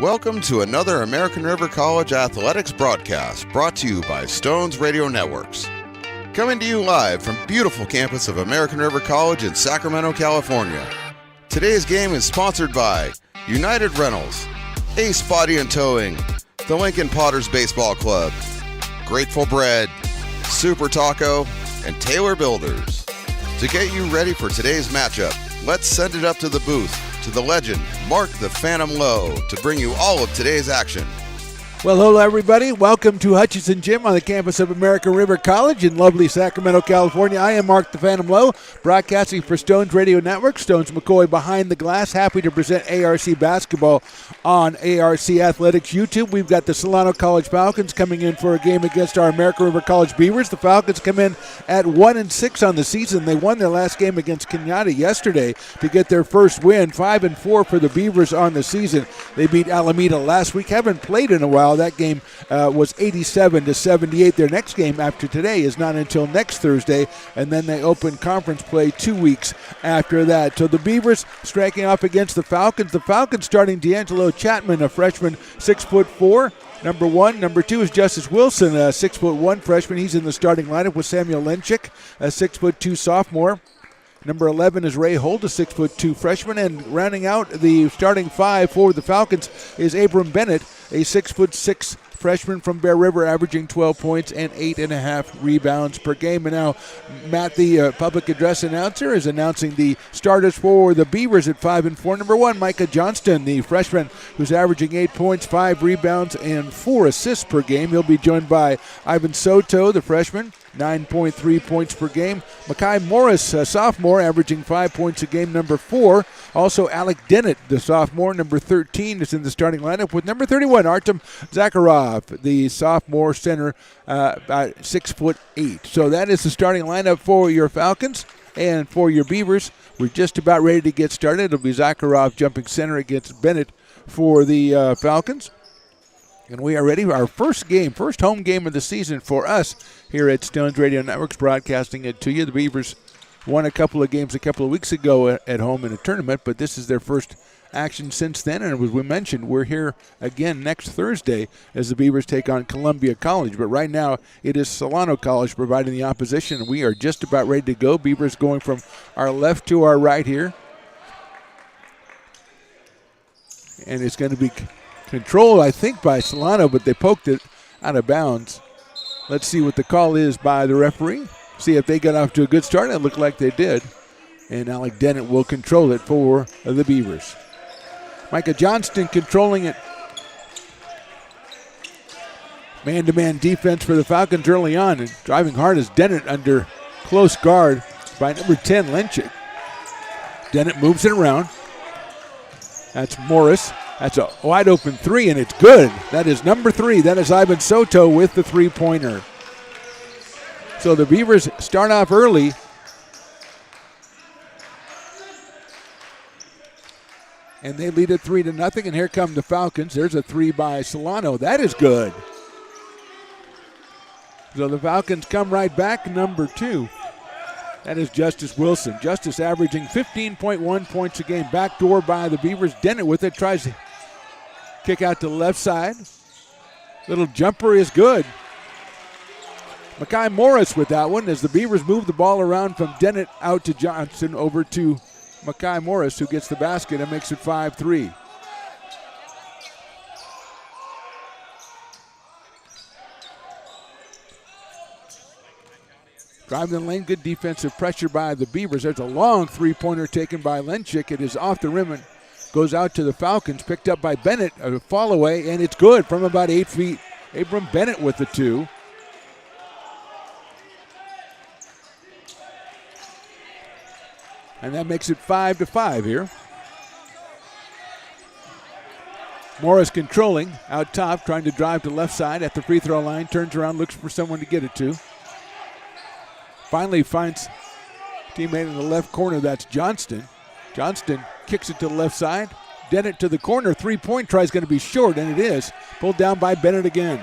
Welcome to another American River College athletics broadcast brought to you by Stones Radio Networks. Coming to you live from beautiful campus of American River College in Sacramento, California. Today's game is sponsored by United Rentals, Ace Body and Towing, the Lincoln Potters Baseball Club, Grateful Bread, Super Taco, and Taylor Builders. To get you ready for today's matchup, let's send it up to the booth to the legend, Mark the Phantom Lowe, to bring you all of today's action. Well, hello, everybody. Welcome to Hutchinson Gym on the campus of American River College in lovely Sacramento, California. I am Mark the Phantom Lowe, broadcasting for Stones Radio Network. Stones McCoy behind the glass. Happy to present ARC basketball on ARC Athletics YouTube. We've got the Solano College Falcons coming in for a game against our American River College Beavers. The Falcons come in at 1-6 on the season. They won their last game against Kenyatta yesterday to get their first win. 5-4 for the Beavers on the season. They beat Alameda last week. Haven't played in a while. That game was 87-78. Their next game after today is not until next Thursday, and then they open conference play 2 weeks after that. So the Beavers striking off against the Falcons. The Falcons starting D'Angelo Chapman, a freshman, 6'4". Number one. Number two is Justice Wilson, a 6'1" freshman. He's in the starting lineup with Samuel Lenchik, a 6'2" sophomore. Number 11 is Ray Holt, a 6'2" freshman. And rounding out the starting five for the Falcons is Abram Bennett, a 6'6" freshman from Bear River, averaging 12 points and 8.5 rebounds per game. And now Matt, the public address announcer, is announcing the starters for the Beavers at 5-4. Number one, Micah Johnston, the freshman, who's averaging 8 points, 5 rebounds, and 4 assists per game. He'll be joined by Ivan Soto, the freshman, 9.3 points per game. Makai Morris, a sophomore, averaging 5 points a game. Number 4, also Alec Dennett, the sophomore, number 13, is in the starting lineup with number 31, Artem Zakharov, the sophomore center, about 6'8". So that is the starting lineup for your Falcons. And for your Beavers, we're just about ready to get started. It'll be Zakharov jumping center against Bennett for the Falcons. And we are ready for our first home game of the season for us here at Stones Radio Networks, broadcasting it to you. The Beavers won a couple of games a couple of weeks ago at home in a tournament, but this is their first action since then. And as we mentioned, we're here again next Thursday as the Beavers take on Columbia College. But right now, it is Solano College providing the opposition. We are just about ready to go. Beavers going from our left to our right here. And it's going to be controlled, I think, by Solano, but they poked it out of bounds. Let's see what the call is by the referee. See if they got off to a good start. It looked like they did. And Alec Dennett will control it for the Beavers. Micah Johnston controlling it. Man-to-man defense for the Falcons early on. And driving hard is Dennett under close guard by number 10, Lenchik. Dennett moves it around. That's Morris. That's a wide open three, and it's good. That is number 3. That is Ivan Soto with the three-pointer. So the Beavers start off early. And they lead it 3-0, and here come the Falcons. There's a 3 by Solano. That is good. So the Falcons come right back, number 2. That is Justice Wilson. Justice averaging 15.1 points a game. Backdoor by the Beavers. Dennett with it. Tries to kick out to the left side. Little jumper is good. Makai Morris with that one as the Beavers move the ball around from Dennett out to Johnson over to Makai Morris, who gets the basket and makes it 5-3. Driving the lane, good defensive pressure by the Beavers. There's a long three-pointer taken by Lenchik. It is off the rim and goes out to the Falcons. Picked up by Bennett, a fall away, and it's good from about 8 feet. Abram Bennett with the 2. And that makes it 5-5 here. Morris controlling out top, trying to drive to left side at the free throw line. Turns around, looks for someone to get it to. Finally finds teammate in the left corner. That's Johnston. Johnston kicks it to the left side. Dennett to the corner. Three-point try is going to be short, and it is. Pulled down by Bennett again.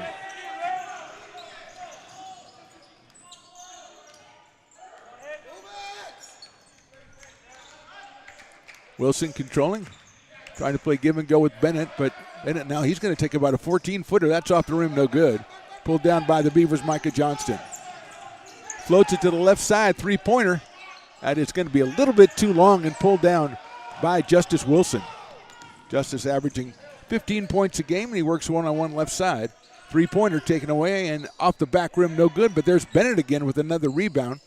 Wilson controlling. Trying to play give and go with Bennett, but Bennett now he's going to take about a 14-footer. That's off the rim, no good. Pulled down by the Beavers, Micah Johnston. Floats it to the left side, three-pointer. That is going to be a little bit too long and pulled down by Justice Wilson. Justice averaging 15 points a game, and he works one-on-one left side. Three-pointer taken away and off the back rim, no good, but there's Bennett again with another rebound.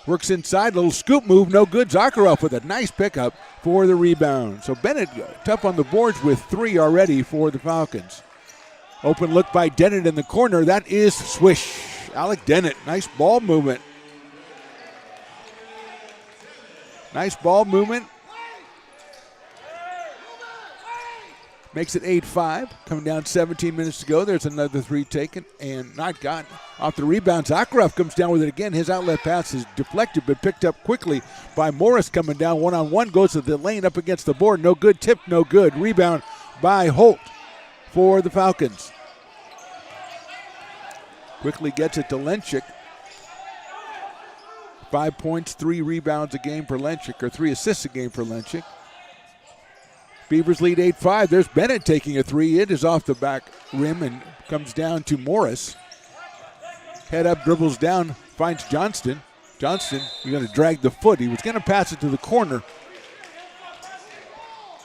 Works inside, little scoop move, no good. Zakharov with a nice pickup for the rebound. So Bennett tough on the boards with 3 already for the Falcons. Open look by Dennett in the corner. That is swish. Alec Dennett, nice ball movement. Nice ball movement. Makes it 8-5. Coming down 17 minutes to go. There's another 3 taken and not gotten. Off the rebound, Zakharov comes down with it again. His outlet pass is deflected but picked up quickly by Morris coming down. One-on-one goes to the lane up against the board. No good. Tip, no good. Rebound by Holt for the Falcons. Quickly gets it to Lenchik. 5 points, 3 rebounds a game for Lenchik, or 3 assists a game for Lenchik. Beavers lead 8-5. There's Bennett taking a 3. It is off the back rim and comes down to Morris. Head up, dribbles down, finds Johnston. Johnston, he's going to drag the foot. He was going to pass it to the corner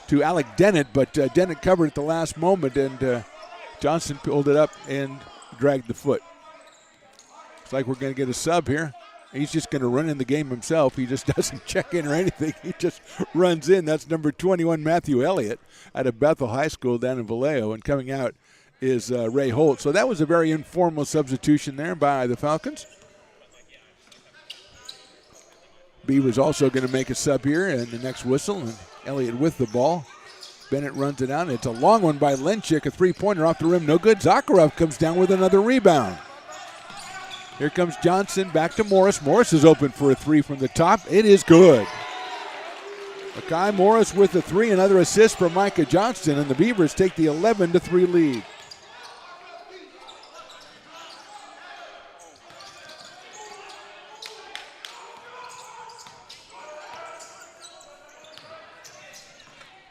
to Alec Dennett, but Dennett covered at the last moment, and Johnston pulled it up and dragged the foot. Looks like we're going to get a sub here. He's just going to run in the game himself. He just doesn't check in or anything. He just runs in. That's number 21, Matthew Elliott, out of Bethel High School down in Vallejo. And coming out is Ray Holt. So that was a very informal substitution there by the Falcons. Beavers also going to make a sub here in the next whistle. And Elliott with the ball. Bennett runs it out. It's a long one by Lenchik. A three-pointer off the rim. No good. Zakharov comes down with another rebound. Here comes Johnson, back to Morris. Morris is open for a 3 from the top. It is good. Makai Morris with a 3, another assist from Micah Johnston, and the Beavers take the 11-3 lead.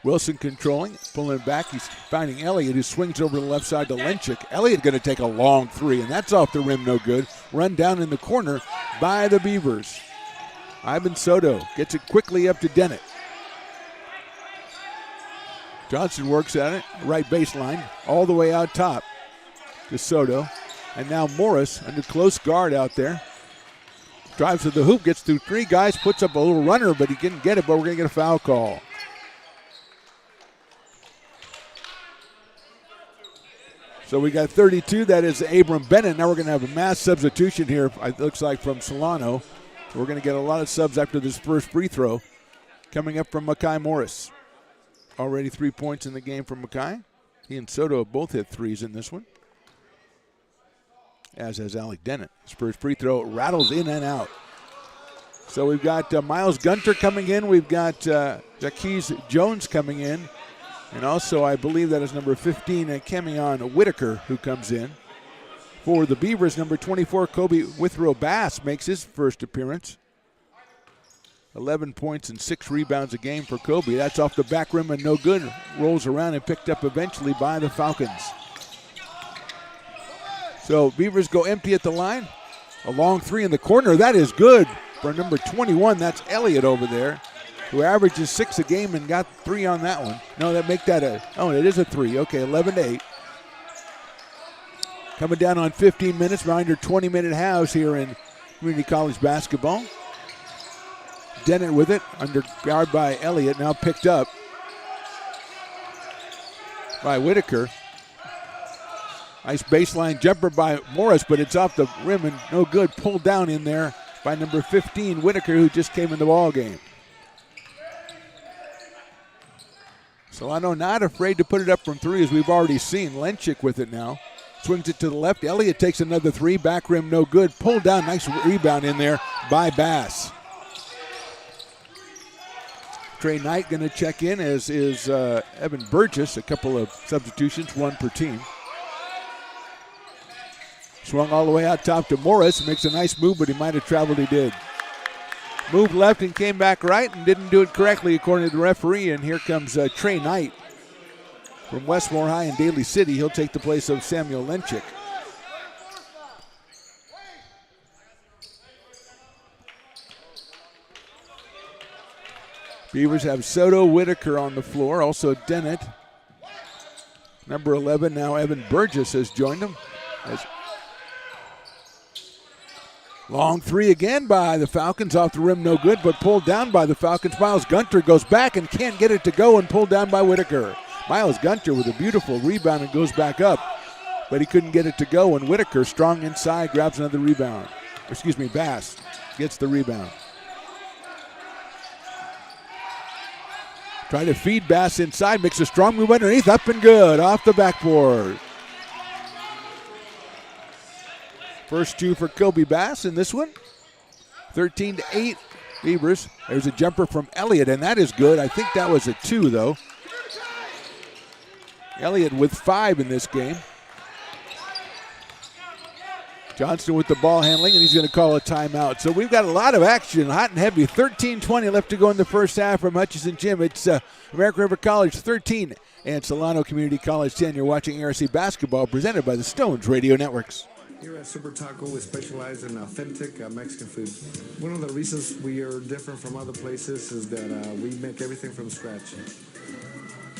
Wilson controlling, pulling it back. He's finding Elliott, who swings over the left side to Lenchik. Elliott going to take a long 3, and that's off the rim, no good. Run down in the corner by the Beavers. Ivan Soto gets it quickly up to Dennett. Johnson works at it, right baseline, all the way out top to Soto. And now Morris under close guard out there. Drives to the hoop, gets through 3 guys, puts up a little runner, but he didn't get it, but we're going to get a foul call. So we got 32. That is Abram Bennett. Now we're going to have a mass substitution here, it looks like, from Solano. So we're going to get a lot of subs after this first free throw. Coming up from Makai Morris. Already 3 points in the game from Makai. He and Soto have both hit 3s in this one. As has Alec Dennett. His first free throw rattles in and out. So we've got Miles Gunter coming in. We've got Jaquez Jones coming in. And also, I believe that is number 15, Kemion Whitaker, who comes in. For the Beavers, number 24, Kobe Withrow Bass makes his first appearance. 11 points and 6 rebounds a game for Kobe. That's off the back rim and no good. Rolls around and picked up eventually by the Falcons. So Beavers go empty at the line. A long 3 in the corner. That is good for number 21. That's Elliott over there, who averages 6 a game and got 3 on that one. No, that make that it is a 3. Okay, 11-8. Coming down on 15 minutes, behind her 20-minute halves here in Community College basketball. Dennett with it, under guard by Elliott, now picked up by Whitaker. Nice baseline jumper by Morris, but it's off the rim and no good. Pulled down in there by number 15, Whitaker, who just came in the ball game. Solano not afraid to put it up from 3, as we've already seen. Lenchik with it now. Swings it to the left. Elliott takes another 3. Back rim, no good. Pulled down. Nice rebound in there by Bass. Trey Knight going to check in, as is Evan Burgess. A couple of substitutions, 1 per team. Swung all the way out top to Morris. Makes a nice move, but he might have traveled. He did. moved left and came back right and didn't do it correctly according to the referee. And here comes Trey Knight from Westmore High in Daly City. He'll take the place of Samuel Lenchik. Beavers have Soto, Whitaker on the floor, also Dennett. Number 11, now Evan Burgess has joined them. Long three again by the Falcons, off the rim, no good, but pulled down by the Falcons. Miles Gunter goes back and can't get it to go, and pulled down by Whitaker. Miles Gunter with a beautiful rebound and goes back up, but he couldn't get it to go, and Whitaker, strong inside, grabs another rebound. Bass gets the rebound. Try to feed Bass inside, makes a strong move underneath, up and good, off the backboard. First two for Kobe Bass in this one. 13-8 Beavers. There's a jumper from Elliott, and that is good. I think that was a 2, though. Elliott with 5 in this game. Johnston with the ball handling, and he's going to call a timeout. So we've got a lot of action, hot and heavy. 13-20 left to go in the first half from Hutchinson Gym. It's American River College 13 and Solano Community College 10. You're watching ARC basketball presented by the Stones Radio Networks. Here at Super Taco, we specialize in authentic Mexican food. One of the reasons we are different from other places is that we make everything from scratch.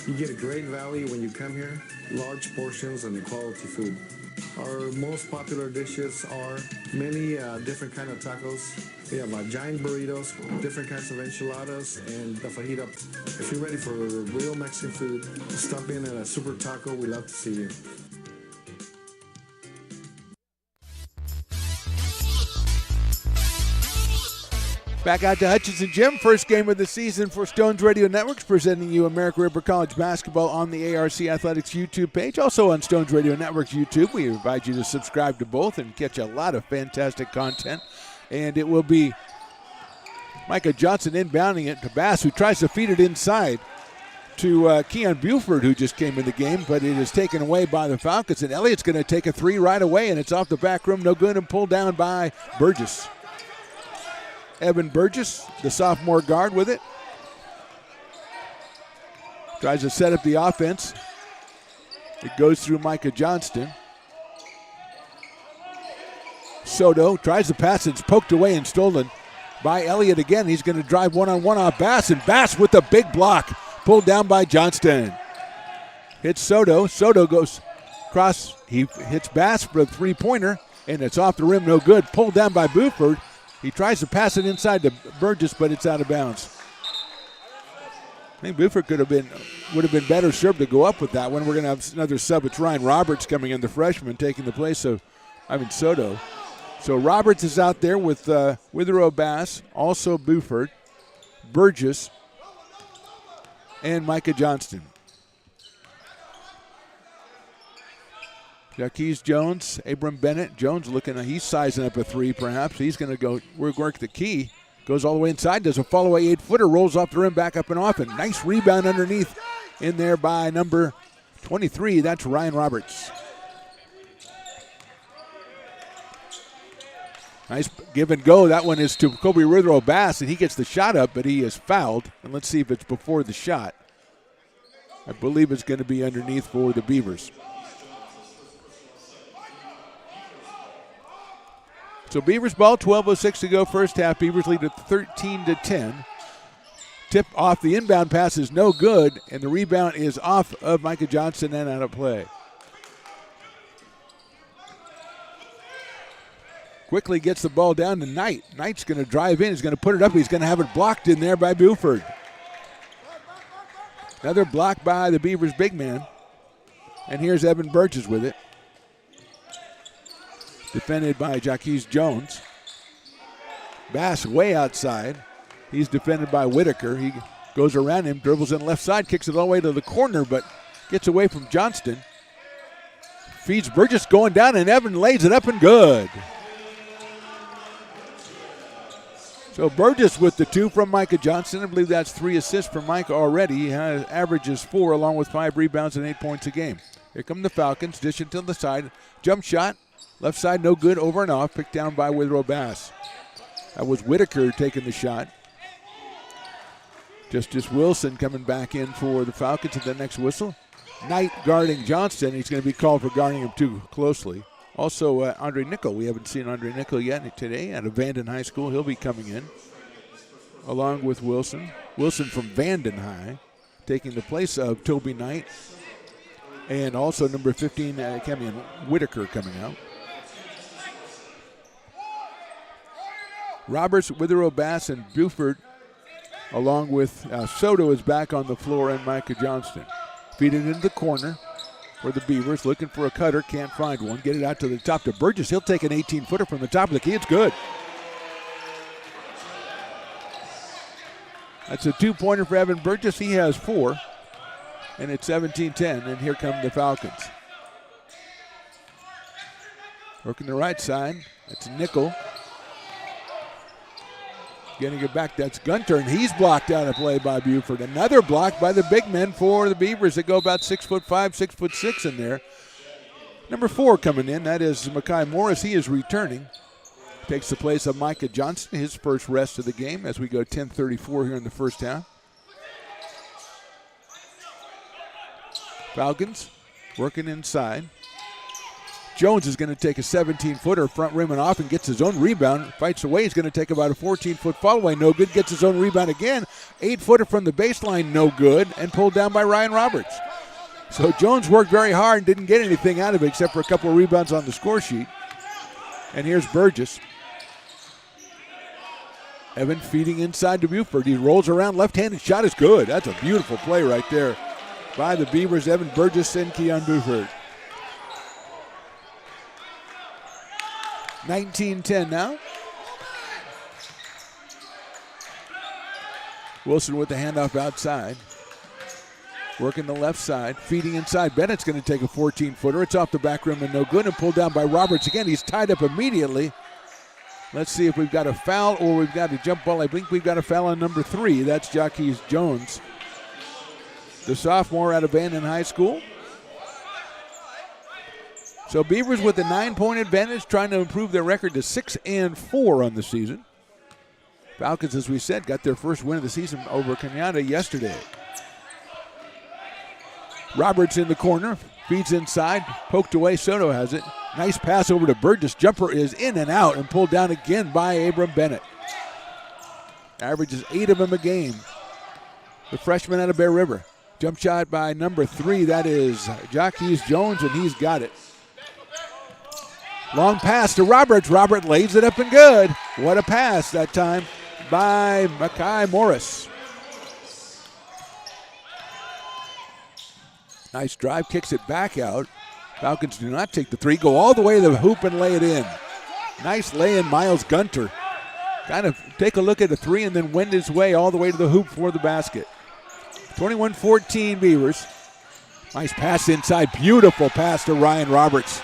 You get a great value when you come here, large portions and quality food. Our most popular dishes are many different kind of tacos. We have giant burritos, different kinds of enchiladas, and the fajita. If you're ready for real Mexican food, stop in at a Super Taco. We'd love to see you. Back out to Hutchinson Gym, first game of the season for Stones Radio Networks, presenting you American River College basketball on the ARC Athletics YouTube page, also on Stones Radio Networks YouTube. We invite you to subscribe to both and catch a lot of fantastic content. And it will be Micah Johnson inbounding it to Bass, who tries to feed it inside to Keon Buford, who just came in the game, but it is taken away by the Falcons. And Elliott's going to take a three right away, and it's off the back rim, no good, and pulled down by Burgess. Evan Burgess, the sophomore guard, with it. Tries to set up the offense. It goes through Micah Johnston. Soto tries to pass. It's poked away and stolen by Elliott again. He's going to drive one-on-one off Bass, and Bass with the big block. Pulled down by Johnston. Hits Soto. Soto goes across. He hits Bass for a three-pointer, and it's off the rim, no good. Pulled down by Buford. He tries to pass it inside to Burgess, but it's out of bounds. I think Buford would have been better served to go up with that one. We're going to have another sub. It's Ryan Roberts coming in, the freshman, taking the place of Soto. So Roberts is out there with Withrow Bass, also Buford, Burgess, and Micah Johnston. Jaquez Jones, Abram Bennett. Jones he's sizing up a three perhaps. He's going to go work the key. Goes all the way inside, does a follow-away 8-footer, rolls off the rim, back up and off. And nice rebound underneath in there by number 23. That's Ryan Roberts. Nice give and go. That one is to Kobe Withrow Bass, and he gets the shot up, but he is fouled. And let's see if it's before the shot. I believe it's going to be underneath for the Beavers. So Beavers ball, 12:06 to go, first half. Beavers lead at 13-10. Tip off the inbound pass is no good, and the rebound is off of Micah Johnson and out of play. Quickly gets the ball down to Knight. Knight's going to drive in. He's going to put it up. He's going to have it blocked in there by Buford. Another block by the Beavers' big man. And here's Evan Burgess with it. Defended by Jaquez Jones. Bass way outside. He's defended by Whitaker. He goes around him, dribbles in left side, kicks it all the way to the corner, but gets away from Johnston. Feeds Burgess going down, and Evan lays it up and good. So Burgess with the two from Micah Johnson. I believe that's 3 assists for Micah already. He averages 4 along with 5 rebounds and 8 points a game. Here come the Falcons. Dish it to the side. Jump shot. Left side no good. Over and off. Picked down by Withrow Bass. That was Whitaker taking the shot. Justice Wilson coming back in for the Falcons at the next whistle. Knight guarding Johnston. He's going to be called for guarding him too closely. Also, Andre Nickel. We haven't seen Andre Nickel yet today at Vanden High School. He'll be coming in along with Wilson. Wilson from Vanden High taking the place of Toby Knight. And also number 15, Whitaker coming out. Roberts, Withero, Bass, and Buford, along with Soto, is back on the floor, and Micah Johnston. Feed it into the corner for the Beavers, looking for a cutter, can't find one. Get it out to the top to Burgess. He'll take an 18-footer from the top of the key. It's good. That's a two-pointer for Evan Burgess. He has 4, and it's 17-10, and here come the Falcons. Working the right side. That's Nickel. Getting it back, that's Gunter, and he's blocked out of play by Buford. Another block by the big men for the Beavers that go about 6'5", 6'6" in there. Number 4 coming in, that is Makai Morris. He is returning. Takes the place of Micah Johnston, his first rest of the game as we go 10:34 here in the first half. Falcons working inside. Jones is going to take a 17-footer, front rim and off, and gets his own rebound. Fights away. He's going to take about a 14-foot follow-away. No good. Gets his own rebound again. 8-footer from the baseline. No good. And pulled down by Ryan Roberts. So Jones worked very hard and didn't get anything out of it except for a couple of rebounds on the score sheet. And here's Burgess. Evan feeding inside to Buford. He rolls around. Left-handed shot is good. That's a beautiful play right there by the Beavers. Evan Burgess and Keon Buford. 19-10 now. Wilson with the handoff outside. Working the left side. Feeding inside. Bennett's going to take a 14-footer. It's off the back rim and no good, and pulled down by Roberts again. He's tied up immediately. Let's see if we've got a foul or we've got a jump ball. I think we've got a foul on number 3. That's Jaquez Jones, the sophomore out of Vanden High School. So Beavers with a 9-point advantage, trying to improve their record to 6-4 on the season. Falcons, as we said, got their first win of the season over Cañada yesterday. Roberts in the corner, feeds inside, poked away, Soto has it. Nice pass over to Burgess. Jumper is in and out and pulled down again by Abram Bennett. Averages 8 of them a game. The freshman out of Bear River. Jump shot by number 3, that is Jaquez Jones, and he's got it. Long pass to Roberts. Robert lays it up and good. What a pass that time by Makai Morris. Nice drive, kicks it back out. Falcons do not take the 3, go all the way to the hoop and lay it in. Nice lay in, Miles Gunter. Kind of take a look at the 3 and then wend his way all the way to the hoop for the basket. 21-14 Beavers. Nice pass inside, beautiful pass to Ryan Roberts.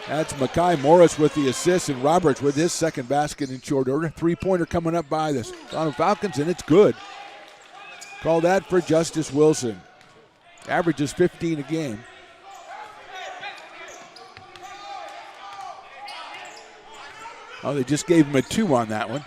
That's Makai Morris with the assist, and Roberts with his second basket in short order. 3-pointer coming up by the Solano Falcons, and it's good. Call that for Justice Wilson. Averages 15 a game. Oh, they just gave him a 2 on that one.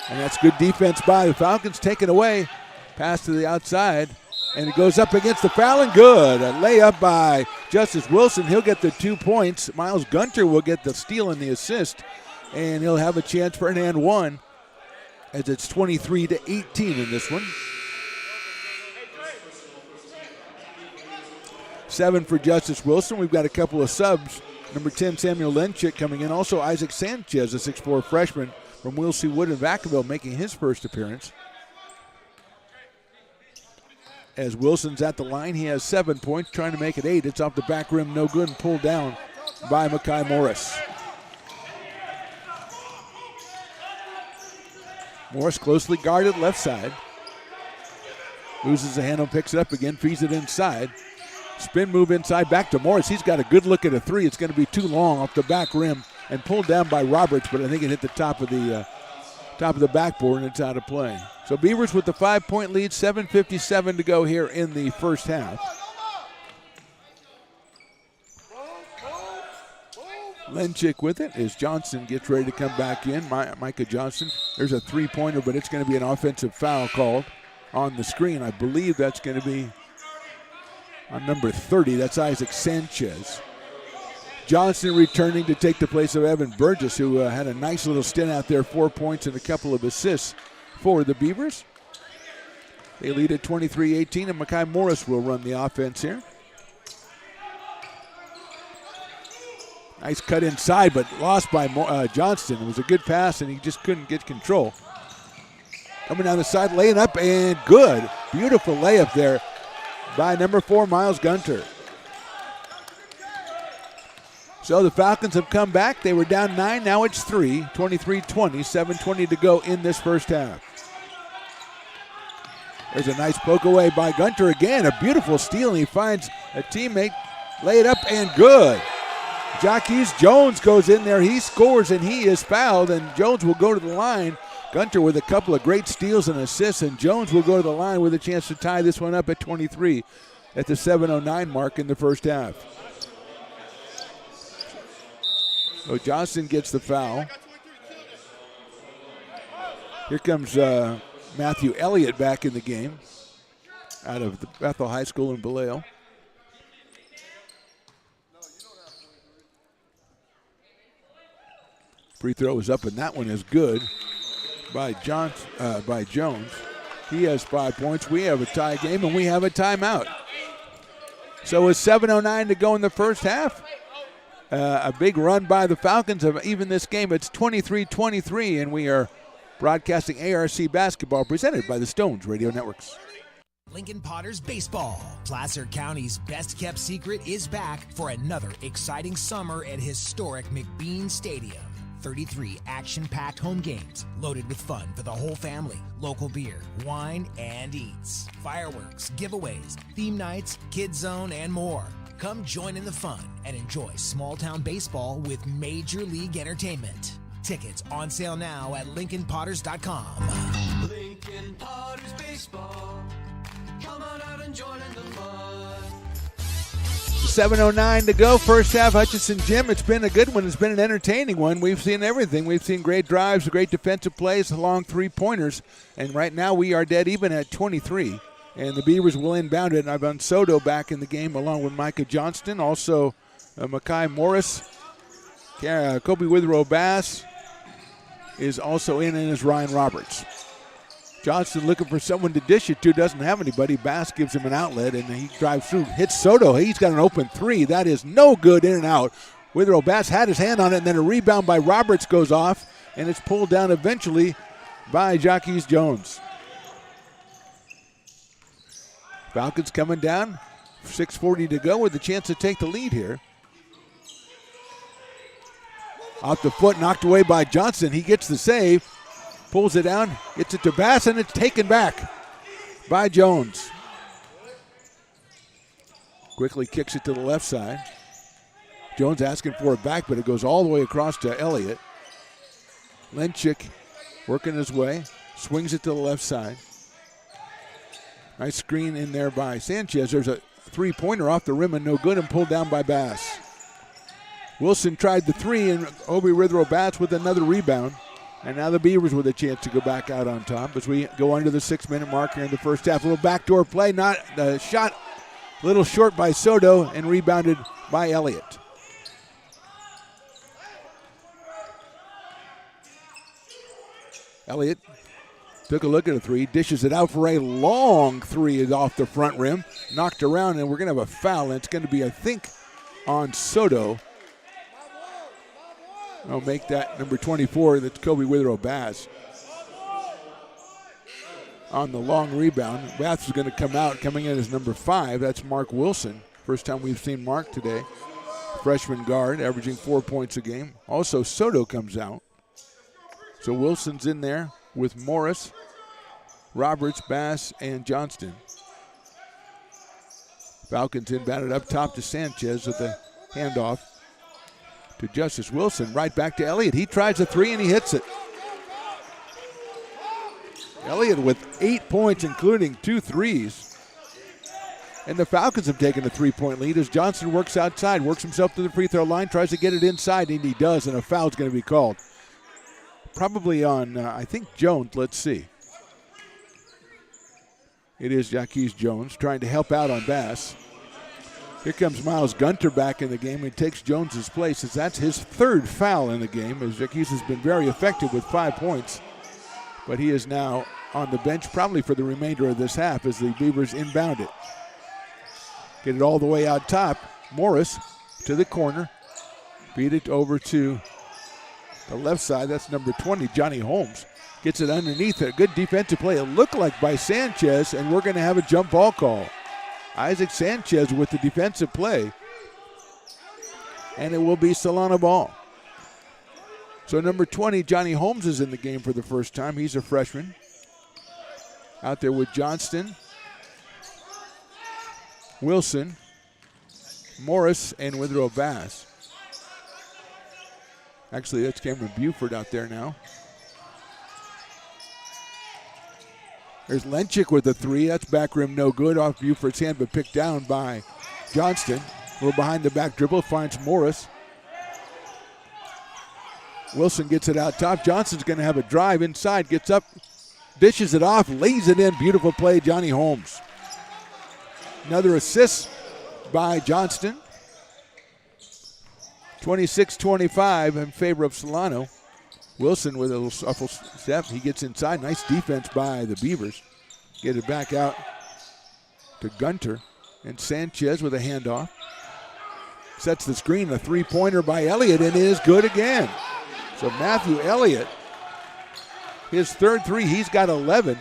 And that's good defense by the Falcons. Taken away. Pass to the outside. And it goes up against the foul and good. A layup by Justice Wilson. He'll get the 2 points. Miles Gunter will get the steal and the assist. And he'll have a chance for an and 1 as it's 23-18 in this one. 7 for Justice Wilson. We've got a couple of subs. Number 10, Samuel Lenchik coming in. Also Isaac Sanchez, a 6'4 freshman from Wilsey Wood in Vacaville, making his first appearance. As Wilson's at the line, he has 7 points, trying to make it 8. It's off the back rim, no good, and pulled down by Makai Morris. Morris closely guarded left side. Loses the handle, picks it up again, feeds it inside. Spin move inside, back to Morris. He's got a good look at a 3. It's going to be too long off the back rim and pulled down by Roberts, but I think it hit the top of the backboard, and it's out of play. So Beavers with the 5-point lead, 7:57 to go here in the first half. Lenchick with it as Johnson gets ready to come back in. Micah Johnson. There's a three-pointer, but it's going to be an offensive foul called on the screen. I believe that's going to be on number 30. That's Isaac Sanchez. Johnson returning to take the place of Evan Burgess, who had a nice little stint out there, 4 points and a couple of assists for the Beavers. They lead at 23-18, and Mekhi Morris will run the offense here. Nice cut inside, but lost by Johnston. It was a good pass, and he just couldn't get control. Coming down the side, laying up, and good. Beautiful layup there by number 4, Miles Gunter. So the Falcons have come back. They were down 9, now it's 3, 23-20, 7:20 to go in this first half. There's a nice poke away by Gunter again, a beautiful steal, and he finds a teammate, lay it up, and good. Jacques Jones goes in there, he scores, and he is fouled, and Jones will go to the line. Gunter with a couple of great steals and assists, and Jones will go to the line with a chance to tie this one up at 23 at the 7:09 mark in the first half. So Johnson gets the foul. Here comes Matthew Elliott back in the game out of the Bethel High School in Vallejo. Free throw is up, and that one is good by Jones. He has 5 points. We have a tie game, and we have a timeout. So with 7:09 to go in the first half, a big run by the Falcons of even this game. It's 23-23, and we are broadcasting ARC basketball presented by the Stones Radio Networks. Lincoln Potters Baseball. Placer County's best-kept secret is back for another exciting summer at historic McBean Stadium. 33 action-packed home games loaded with fun for the whole family. Local beer, wine, and eats. Fireworks, giveaways, theme nights, kids zone, and more. Come join in the fun and enjoy small-town baseball with Major League Entertainment. Tickets on sale now at LincolnPotters.com. Lincoln Potters Baseball. Come on out and join in the fun. 7:09 to go, first half. Hutchinson Gym, it's been a good one. It's been an entertaining one. We've seen everything. We've seen great drives, great defensive plays, long three-pointers, and right now we are dead even at 23. And the Beavers will inbound it. And Ivan Soto back in the game along with Micah Johnston. Also Mekhi Morris. Kobe Withrow Bass is also in, and is Ryan Roberts. Johnston looking for someone to dish it to. Doesn't have anybody. Bass gives him an outlet, and he drives through. Hits Soto. He's got an open three. That is no good, in and out. Withrow Bass had his hand on it, and then a rebound by Roberts goes off, and it's pulled down eventually by Jacques Jones. Falcons coming down, 6:40 to go with a chance to take the lead here. Off the foot, knocked away by Johnson. He gets the save, pulls it down, gets it to Bass, and it's taken back by Jones. Quickly kicks it to the left side. Jones asking for it back, but it goes all the way across to Elliott. Lenchick working his way, swings it to the left side. Nice screen in there by Sanchez. There's a three-pointer off the rim and no good, and pulled down by Bass. Wilson tried the three, and Obi Withrow Bass with another rebound. And now the Beavers with a chance to go back out on top as we go under the 6-minute mark here in the first half. A little backdoor play, not the shot, a little short by Soto, and rebounded by Elliott. Elliott took a look at a three, dishes it out for a long three, is off the front rim, knocked around, and we're going to have a foul, and it's going to be, I think, on Soto. I'll make that number 24, that's Kobe Withrow Bass. On the long rebound, Bass is going to come out, coming in as number 5, that's Mark Wilson. First time we've seen Mark today. Freshman guard, averaging 4 points a game. Also, Soto comes out. So Wilson's in there with Morris, Roberts, Bass, and Johnston. Falcons inbounded up top to Sanchez with the handoff to Justice Wilson. Right back to Elliott. He tries a three and he hits it. Elliott with 8 points, including 2 threes. And the Falcons have taken a 3-point lead as Johnson works outside, works himself to the free throw line, tries to get it inside, and he does, and a foul's going to be called. Probably on, I think, Jones. Let's see. It is Jaquez Jones trying to help out on Bass. Here comes Miles Gunter back in the game and takes Jones's place, as that's his third foul in the game, as Jaquez has been very effective with 5 points. But he is now on the bench probably for the remainder of this half as the Beavers inbound it. Get it all the way out top. Morris to the corner. Beat it over to the left side. That's number 20, Johnny Holmes. Gets it underneath. A good defensive play. It looked like by Sanchez, and we're going to have a jump ball call. Isaac Sanchez with the defensive play. And it will be Solano ball. So number 20, Johnny Holmes, is in the game for the first time. He's a freshman. Out there with Johnston, Wilson, Morris, and Withrow Bass. Actually, that's Cameron Buford out there now. There's Lenchik with a 3. That's back rim, no good. Off Buford's hand, but picked down by Johnston. A little behind the back dribble, finds Morris. Wilson gets it out top. Johnston's going to have a drive inside, gets up, dishes it off, lays it in. Beautiful play, Johnny Holmes. Another assist by Johnston. 26-25 in favor of Solano. Wilson with a little shuffle step. He gets inside. Nice defense by the Beavers. Get it back out to Gunter. And Sanchez with a handoff. Sets the screen. A three-pointer by Elliott, and it is good again. So Matthew Elliott, his third three, he's got 11.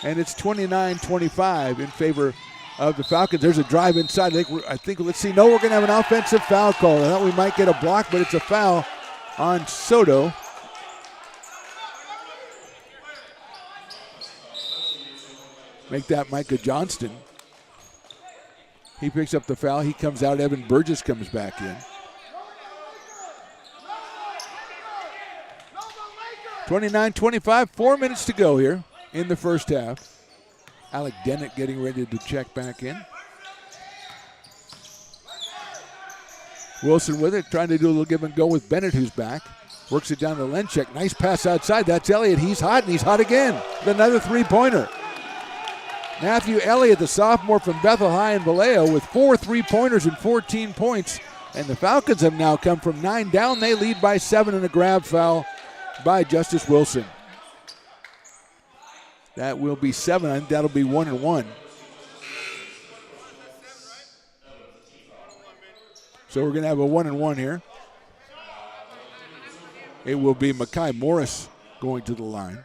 And it's 29-25 in favor of the Falcons. There's a drive inside. I think let's see. No, we're going to have an offensive foul call. I thought we might get a block, but it's a foul on Soto. Make that Micah Johnston. He picks up the foul. He comes out. Evan Burgess comes back in. 29-25, 4 minutes to go here in the first half. Alec Dennett getting ready to check back in. Wilson with it, trying to do a little give and go with Bennett, who's back. Works it down to Lenchik. Nice pass outside. That's Elliott. He's hot, and he's hot again. Another three-pointer. Matthew Elliott, the sophomore from Bethel High in Vallejo, with 4 3-pointers and 14 points. And the Falcons have now come from 9 down. They lead by 7 and a grab foul by Justice Wilson. That will be 7. I think that'll be 1 and 1. So we're going to have a 1 and 1 here. It will be Makai Morris going to the line.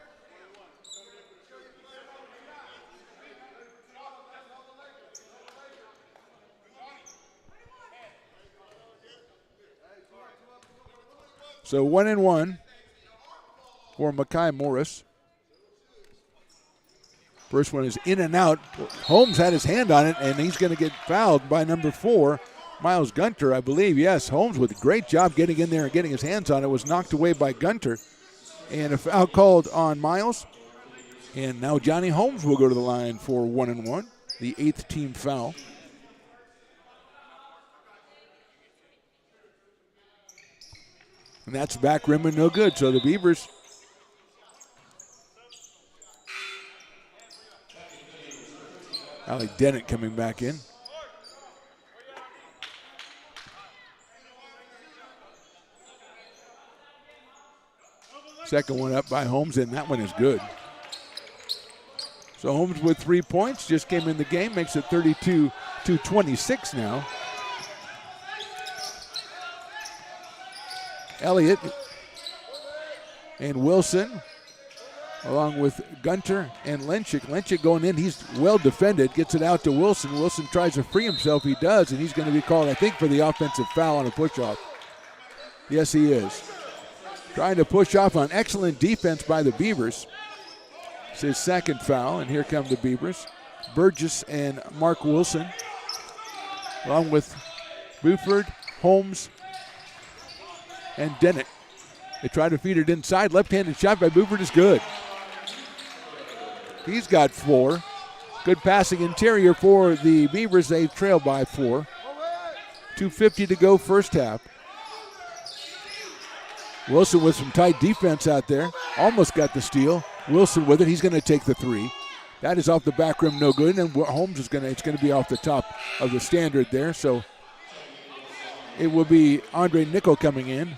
So 1 and 1 for Makai Morris. First one is in and out. Holmes had his hand on it, and he's going to get fouled by number 4, Miles Gunter, I believe. Yes, Holmes with a great job getting in there and getting his hands on it. Was knocked away by Gunter. And a foul called on Miles. And now Johnny Holmes will go to the line for 1 and 1, the 8th team foul. And that's back rim and no good. So the Beavers Alec Dennett coming back in. Second one up by Holmes, and that one is good. So Holmes with 3 points, just came in the game, makes it 32-26 now. Elliott and Wilson, along with Gunter and Lenchik. Lenchik going in, he's well defended, gets it out to Wilson. Wilson tries to free himself, he does, and he's going to be called, I think, for the offensive foul on a push-off. Yes, he is. Trying to push off on excellent defense by the Beavers. It's his second foul, and here come the Beavers. Burgess and Mark Wilson, along with Buford, Holmes, and Dennett. They try to feed it inside. Left-handed shot by Buford is good. He's got 4. Good passing interior for the Beavers. They trail by 4. 2:50 to go first half. Wilson with some tight defense out there. Almost got the steal. Wilson with it. He's going to take the 3. That is off the back rim, no good. And Holmes is going to be off the top of the standard there. So it will be Andre Nickel coming in.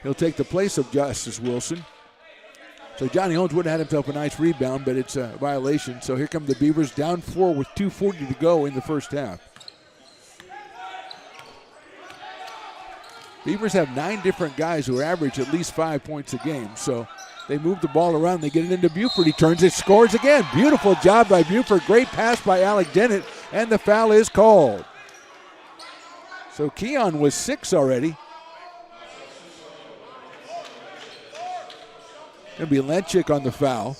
He'll take the place of Justice Wilson. So Johnny Holmes would have had himself a nice rebound, but it's a violation. So here come the Beavers down 4 with 2:40 to go in the first half. Beavers have 9 different guys who average at least 5 points a game. So they move the ball around. They get it into Buford. He turns it, scores again. Beautiful job by Buford. Great pass by Alec Dennett, and the foul is called. So Keon was 6 already. Going to be Lenchik on the foul,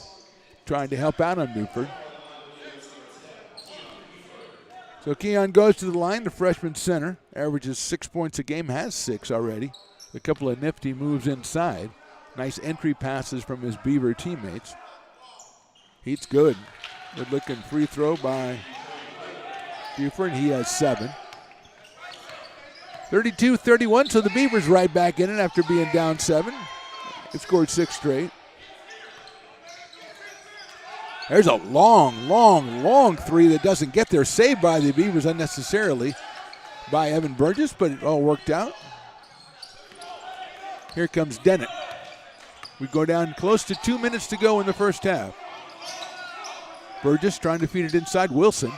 trying to help out on Buford. So Keon goes to the line, the freshman center, averages 6 points a game, has 6 already. A couple of nifty moves inside. Nice entry passes from his Beaver teammates. Heat's good. Good looking free throw by Buford. He has 7. 32-31, so the Beavers right back in it after being down 7. They've scored 6 straight. There's a long 3 that doesn't get there. Saved by the Beavers unnecessarily by Evan Burgess, but it all worked out. Here comes Dennett. We go down close to 2 minutes to go in the first half. Burgess trying to feed it inside. Wilson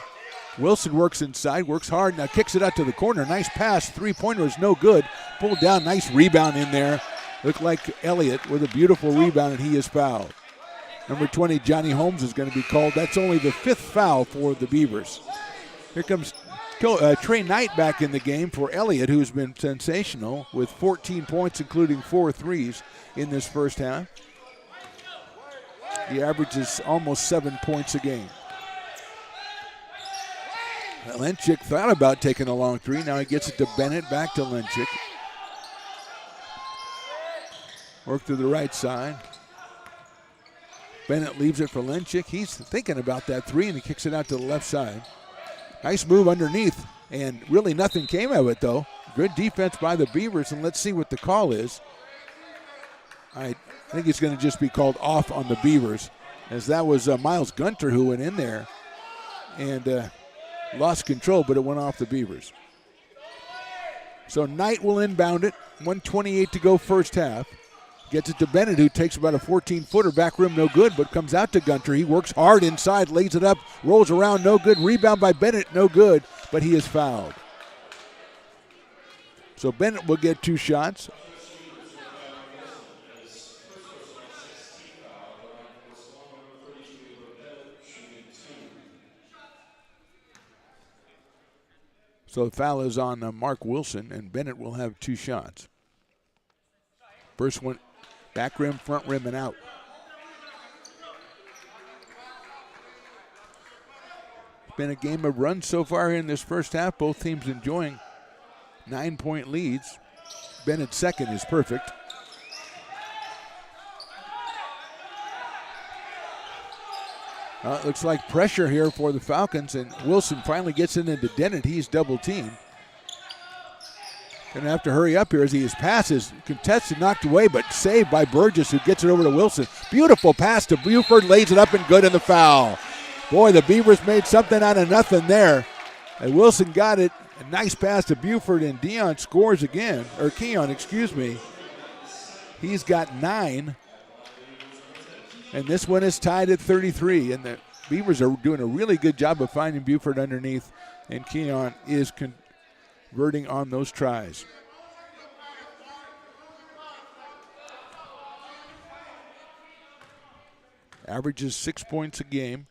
works inside, works hard, now kicks it out to the corner. Nice pass, 3-pointer is no good. Pulled down, nice rebound in there. Looked like Elliott with a beautiful rebound, and he is fouled. Number 20, Johnny Holmes, is going to be called. That's only the 5th foul for the Beavers. Here comes Trey Knight back in the game for Elliott, who's been sensational with 14 points, including 4 threes in this first half. He averages almost 7 points a game. Lenchik thought about taking a long 3. Now he gets it to Bennett, back to Lenchik. Work to the right side. Bennett leaves it for Lenchik. He's thinking about that 3, and he kicks it out to the left side. Nice move underneath, and really nothing came of it, though. Good defense by the Beavers, and let's see what the call is. I think it's going to just be called off on the Beavers, as that was Miles Gunter who went in there and lost control, but it went off the Beavers. So Knight will inbound it. 1:28 to go first half. Gets it to Bennett, who takes about a 14-footer. Back rim, no good, but comes out to Gunter. He works hard inside, lays it up, rolls around, no good. Rebound by Bennett, no good, but he is fouled. So Bennett will get 2 shots. So the foul is on Mark Wilson, and Bennett will have 2 shots. First one, back rim, front rim, and out. It's been a game of runs so far in this first half. Both teams enjoying 9-point leads. Bennett's second is perfect. It looks like pressure here for the Falcons, and Wilson finally gets it into Dennett. He's double teamed. Going to have to hurry up here as his pass is contested, knocked away, but saved by Burgess, who gets it over to Wilson. Beautiful pass to Buford, lays it up and good in the foul. Boy, the Beavers made something out of nothing there. And Wilson got it. A nice pass to Buford, and Keon scores again. He's got 9. And this one is tied at 33. And the Beavers are doing a really good job of finding Buford underneath. And Keon is converting on those tries. Averages 6 points a game.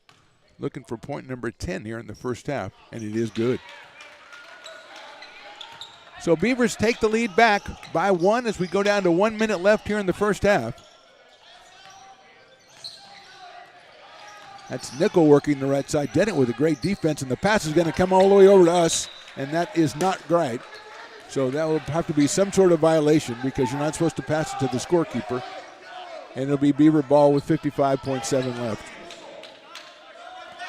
Looking for point number 10 here in the first half. And it is good. So Beavers take the lead back by 1 as we go down to 1 minute left here in the first half. That's Nickel working the right side. Dennett with a great defense, and the pass is going to come all the way over to us, and that is not right. So that will have to be some sort of violation because you're not supposed to pass it to the scorekeeper. And it'll be Beaver ball with 55.7 left.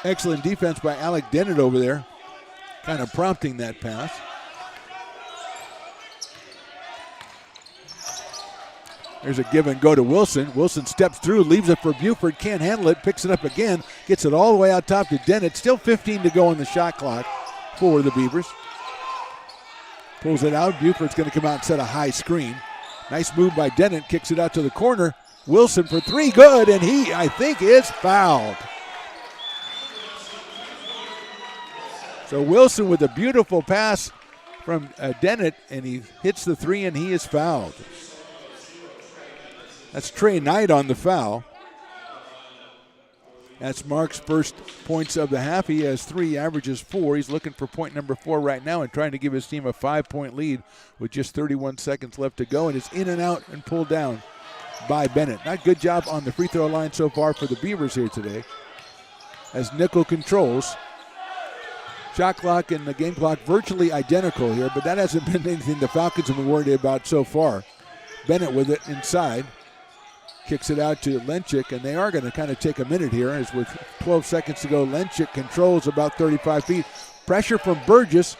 Excellent defense by Alec Dennett over there, kind of prompting that pass. There's a give and go to Wilson. Wilson steps through, leaves it for Buford, can't handle it, picks it up again, gets it all the way out top to Dennett. Still 15 to go on the shot clock for the Beavers. Pulls it out. Buford's going to come out and set a high screen. Nice move by Dennett, kicks it out to the corner. Wilson for three, good, and he, I think, is fouled. So Wilson with a beautiful pass from Dennett, and he hits the three, and he is fouled. That's Trey Knight on the foul. That's Mark's first points of the half. He has 3, averages 4. He's looking for point number 4 right now and trying to give his team a 5-point lead with just 31 seconds left to go. And it's in and out and pulled down by Bennett. Not good job on the free throw line so far for the Beavers here today. As Nickel controls. Shot clock and the game clock virtually identical here, but that hasn't been anything the Falcons have been worried about so far. Bennett with it inside. Kicks it out to Lenchik, and they are going to kind of take a minute here as with 12 seconds to go. Lenchik controls about 35 feet. Pressure from Burgess.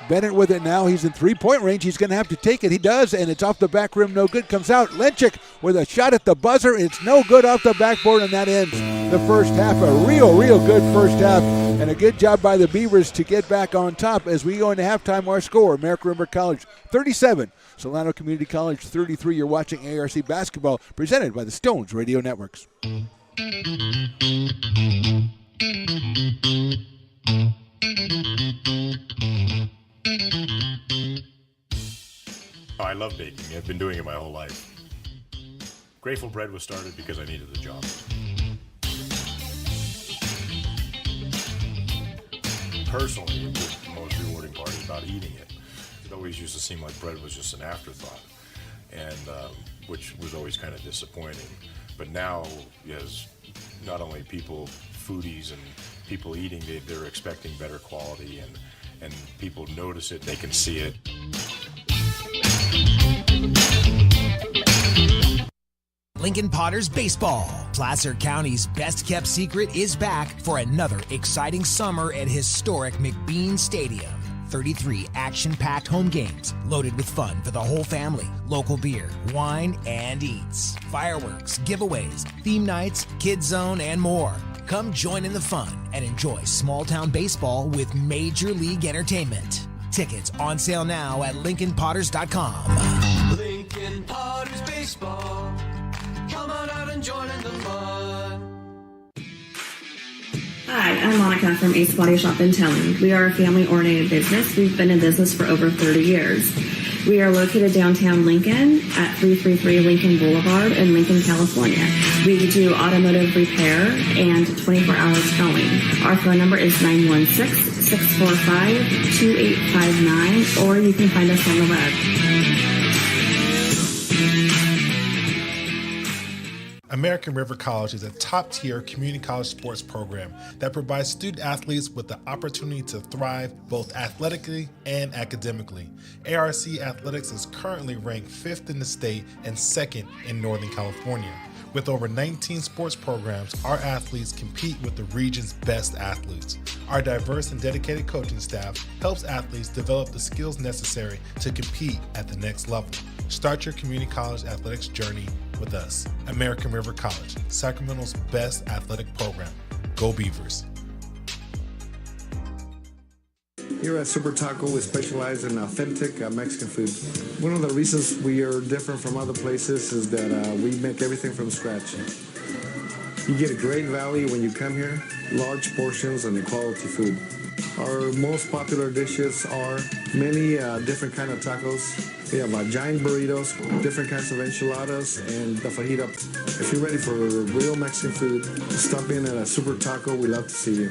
Bennett with it now. He's in three-point range. He's going to have to take it. He does, and it's off the back rim. No good. Comes out. Lenchik with a shot at the buzzer. It's no good off the backboard, and that ends the first half. A real good first half, and a good job by the Beavers to get back on top as we go into halftime. Our score, American River College 37, Solano Community College 33. You're watching ARC Basketball, presented by the Stones Radio Networks. Oh, I love baking. I've been doing it my whole life. Grateful Bread was started because I needed the job. Personally, the most rewarding part is about eating it. It always used to seem like bread was just an afterthought, and which was always kind of disappointing. But now, as not only people, foodies and people eating, they're expecting better quality, and people notice it, they can see it. Lincoln Potters Baseball. Placer County's best-kept secret is back for another exciting summer at historic McBean Stadium. 33 action-packed home games loaded with fun for the whole family. Local beer, wine, and eats. Fireworks, giveaways, theme nights, kids zone, and more. Come join in the fun and enjoy small-town baseball with Major League Entertainment. Tickets on sale now at LincolnPotters.com. Lincoln Potters Baseball. Come on out and join in the fun. Hi, I'm Monica from Ace Body Shop in Towing. We are a family-oriented business. We've been in business for over 30 years. We are located downtown Lincoln at 333 Lincoln Boulevard in Lincoln, California. We do automotive repair and 24-hour towing. Our phone number is 916-645-2859, or you can find us on the web. American River College is a top-tier community college sports program that provides student athletes with the opportunity to thrive both athletically and academically. ARC Athletics is currently ranked 5th in the state and 2nd in Northern California. With over 19 sports programs, our athletes compete with the region's best athletes. Our diverse and dedicated coaching staff helps athletes develop the skills necessary to compete at the next level. Start your community college athletics journey with us. American River College, Sacramento's best athletic program. Go Beavers. Here at Super Taco, we specialize in authentic Mexican food. One of the reasons we are different from other places is that we make everything from scratch. You get a great value when you come here, large portions and quality food. Our most popular dishes are many different kind of tacos. We have giant burritos, different kinds of enchiladas, and the fajita. If you're ready for real Mexican food, stop in at a Super Taco. We'd love to see you.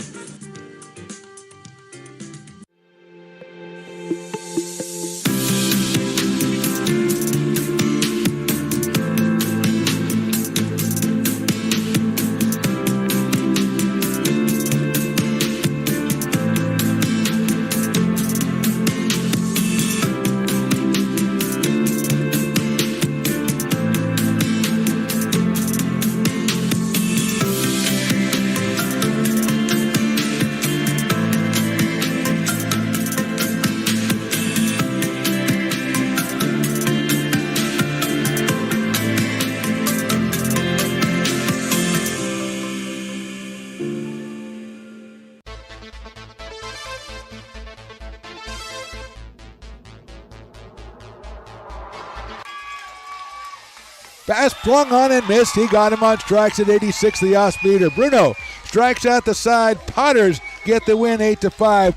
Pass swung on and missed. He got him on strikes at 86, the off-speeder. Bruno strikes out the side. Potters get the win 8-5.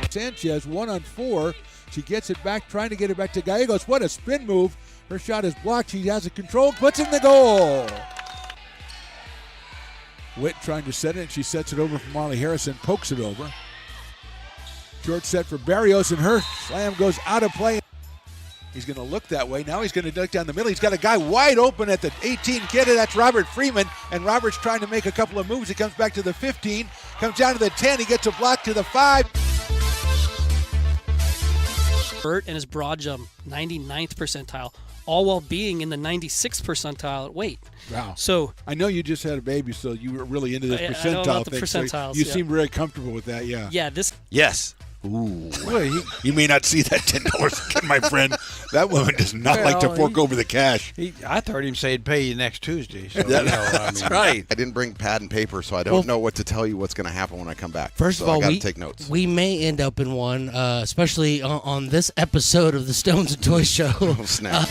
Sanchez 1-on-4. She gets it back, trying to get it back to Gallegos. What a spin move. Her shot is blocked. She has it controlled, puts in the goal. Witt trying to set it, and she sets it over for Molly Harrison, pokes it over. Short set for Barrios, and her slam goes out of play. He's going to look that way. Now he's going to duck down the middle. He's got a guy wide open at the 18 kid. That's Robert Freeman. And Robert's trying to make a couple of moves. He comes back to the 15, comes down to the 10. He gets a block to the 5. Burt and his broad jump, 99th percentile, all while being in the 96th percentile at weight. Wow. So I know you just had a baby, so you were really into this percentile I know about the thing. percentiles, So you yeah. seem very comfortable with that, yeah. Yeah, this Yes. Ooh. Well, you may not see that $10 again, my friend. That woman does not like to fork over the cash. I heard him say he'd pay you next Tuesday. So, That's right. I didn't bring pad and paper, so I don't know what to tell you what's going to happen when I come back. First so of all, I got to take notes. We may end up in one, especially on this episode of the Stones and Toys Show. Oh, snap.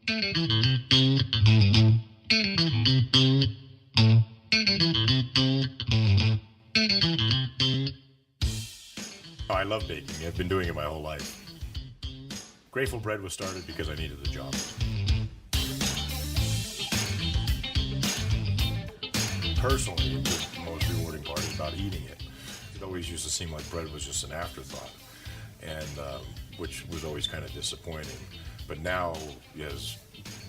Oh, I love baking. I've been doing it my whole life. Grateful Bread was started because I needed the job. Personally, the most rewarding part is about eating it. It always used to seem like bread was just an afterthought, and which was always kind of disappointing. But now, as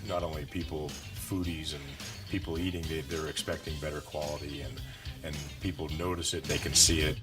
not only people, foodies and people eating, they're expecting better quality, and people notice it, they can see it.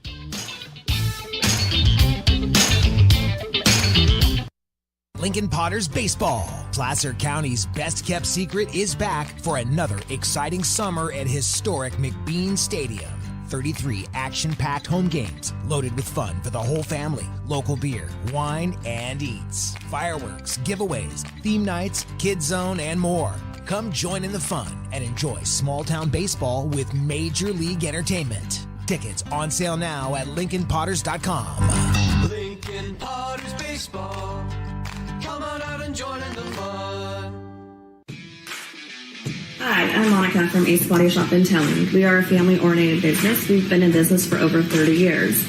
Lincoln Potters Baseball. Placer County's best kept secret is back for another exciting summer at historic McBean Stadium. 33 action-packed home games loaded with fun for the whole family. Local beer, wine, and eats. Fireworks, giveaways, theme nights, kids zone, and more. Come join in the fun and enjoy small-town baseball with Major League Entertainment. Tickets on sale now at LincolnPotters.com. Lincoln Potters Baseball. Come on out and join in the fun. Hi, I'm Monica from Ace Body Shop in Telling. We are a family-oriented business. We've been in business for over 30 years.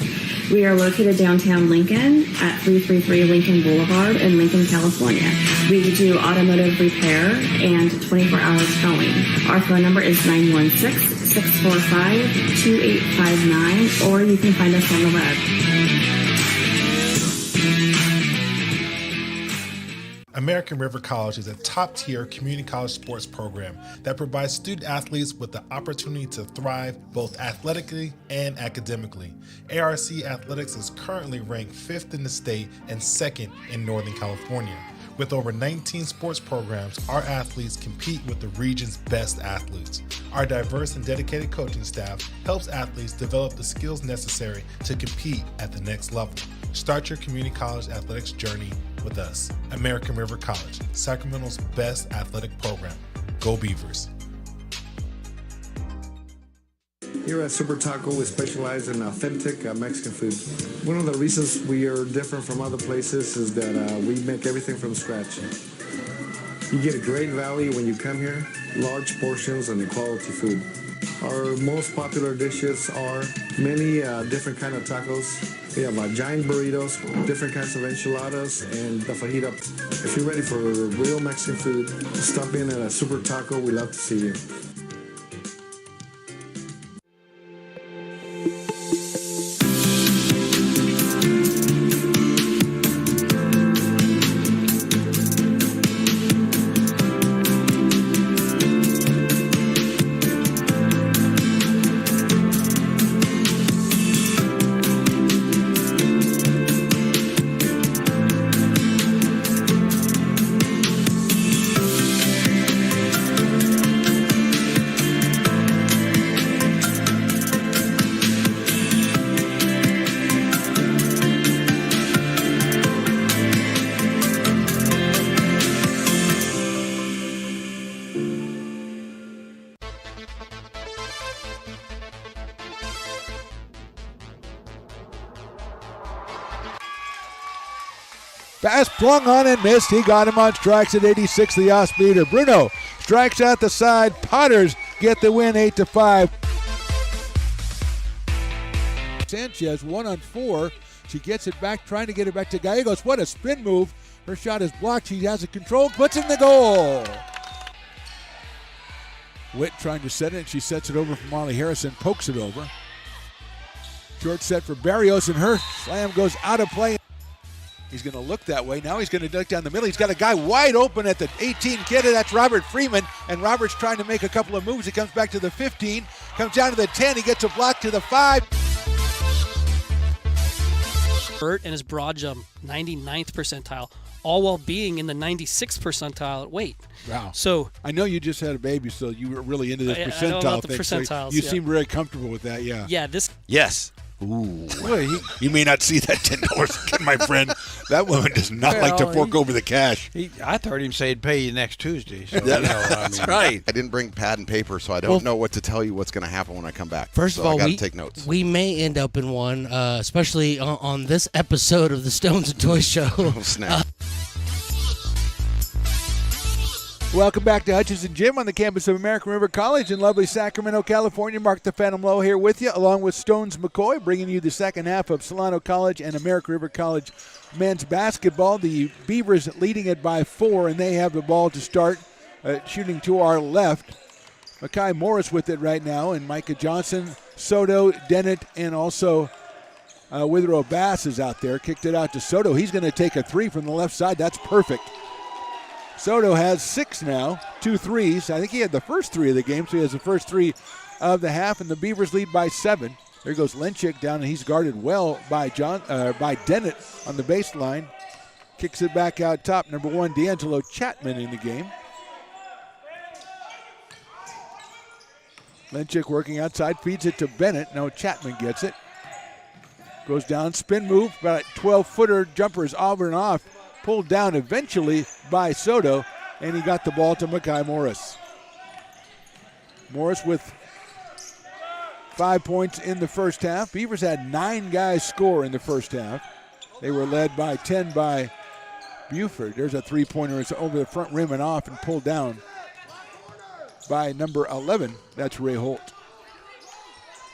We are located downtown Lincoln at 333 Lincoln Boulevard in Lincoln, California. We do automotive repair and 24-hour towing. Our phone number is 916-645-2859, or you can find us on the web. American River College is a top-tier community college sports program that provides student-athletes with the opportunity to thrive both athletically and academically. ARC Athletics is currently ranked 5th in the state and 2nd in Northern California. With over 19 sports programs, our athletes compete with the region's best athletes. Our diverse and dedicated coaching staff helps athletes develop the skills necessary to compete at the next level. Start your community college athletics journey with us. American River College, Sacramento's best athletic program. Go Beavers. Here at Super Taco, we specialize in authentic Mexican food. One of the reasons we are different from other places is that we make everything from scratch. You get a great value when you come here, large portions and quality food. Our most popular dishes are many different kind of tacos. We have giant burritos, different kinds of enchiladas, and the fajita. If you're ready for real Mexican food, stop in at a Super Taco. We'd love to see you. Pass flung on and missed. He got him on strikes at 86, the off-speeder. Bruno strikes out the side. Potters get the win 8-5. Sanchez 1-on-4. She gets it back, trying to get it back to Gallegos. What a spin move. Her shot is blocked. She has it controlled, puts in the goal. Witt trying to set it. She sets it over for Molly Harrison, pokes it over. Short set for Barrios, and her slam goes out of play. He's going to look that way. Now he's going to duck down the middle. He's got a guy wide open at the 18 kid. That's Robert Freeman. And Robert's trying to make a couple of moves. He comes back to the 15. Comes down to the 10. He gets a block to the 5. Burt and his broad jump, 99th percentile, all while being in the 96th percentile at weight. Wow. So I know you just had a baby, so you were really into this percentile I know about the thing. percentiles, So you yeah. seem very comfortable with that, yeah. Yeah, this. Yes. Ooh. You may not see that $10, my friend. That woman does not like to fork over the cash. I heard him say he'd pay you next Tuesday. So, That's right. I didn't bring pad and paper, so I don't know what to tell you what's going to happen when I come back. First so of all, I got to take notes. We may end up in one, especially on this episode of the Stones and Toys Show. Oh, snap. Welcome back to Hutchinson Gym on the campus of American River College in lovely Sacramento, California. Mark the Phantom Lowe here with you, along with Stones McCoy, bringing you the second half of Solano College and American River College men's basketball. The Beavers leading it by 4, and they have the ball to start, shooting to our left. Makai Morris with it right now, and Micah Johnson, Soto, Dennett, and also Withrow Bass is out there. Kicked it out to Soto. He's going to take a 3 from the left side. That's perfect. Soto has 6 now, 2 threes. I think he had the first 3 of the game, so he has the first 3 of the half, and the Beavers lead by 7. There goes Lenchik down, and he's guarded well by Dennett on the baseline. Kicks it back out top. Number 1, D'Angelo Chapman in the game. Lenchik working outside, feeds it to Bennett. Now Chapman gets it. Goes down, spin move, about a 12-footer jumper is over and off. Pulled down eventually by Soto, and he got the ball to Makai Morris. Morris with 5 points in the first half. Beavers had 9 guys score in the first half. They were led by 10 by Buford. There's a three-pointer. It's over the front rim and off and pulled down by number 11. That's Ray Holt.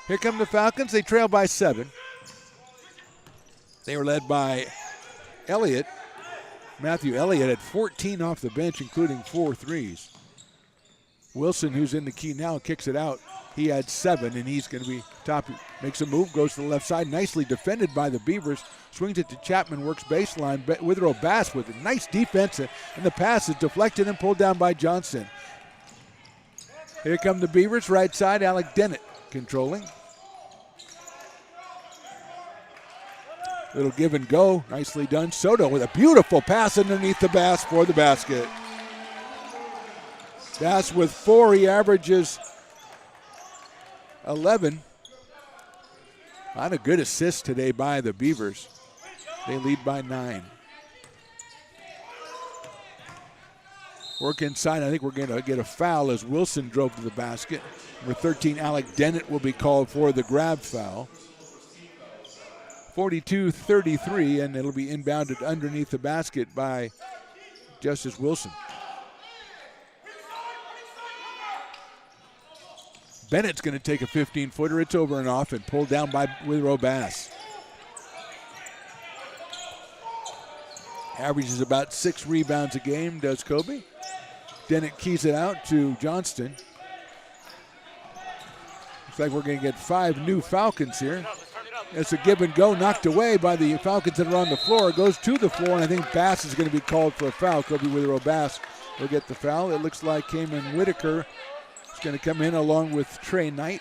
Here come the Falcons. They trail by 7. They were led by Elliott. Matthew Elliott had 14 off the bench, including 4 threes. Wilson, who's in the key now, kicks it out. He had 7, and he's going to be top. Makes a move, goes to the left side. Nicely defended by the Beavers. Swings it to Chapman, works baseline. Withrow Bass with a nice defense, and the pass is deflected and pulled down by Johnson. Here come the Beavers, right side. Alec Dennett controlling. Little give and go, nicely done. Soto with a beautiful pass underneath the Bass for the basket. Bass with 4, he averages 11. Not a good assist today by the Beavers. They lead by 9. Work inside, I think we're going to get a foul as Wilson drove to the basket. Number 13, Alec Dennett will be called for the grab foul. 42-33, and it'll be inbounded underneath the basket by Justice Wilson. Bennett's going to take a 15-footer. It's over and off and pulled down by Withrow Bass. Averages about 6 rebounds a game, does Kobe. Dennett keys it out to Johnston. Looks like we're going to get 5 new Falcons here. It's a give and go, knocked away by the Falcons that are on the floor. It goes to the floor, and I think Bass is going to be called for a foul. Kobe Withrow Bass will get the foul. It looks like Cayman Whitaker is going to come in along with Trey Knight,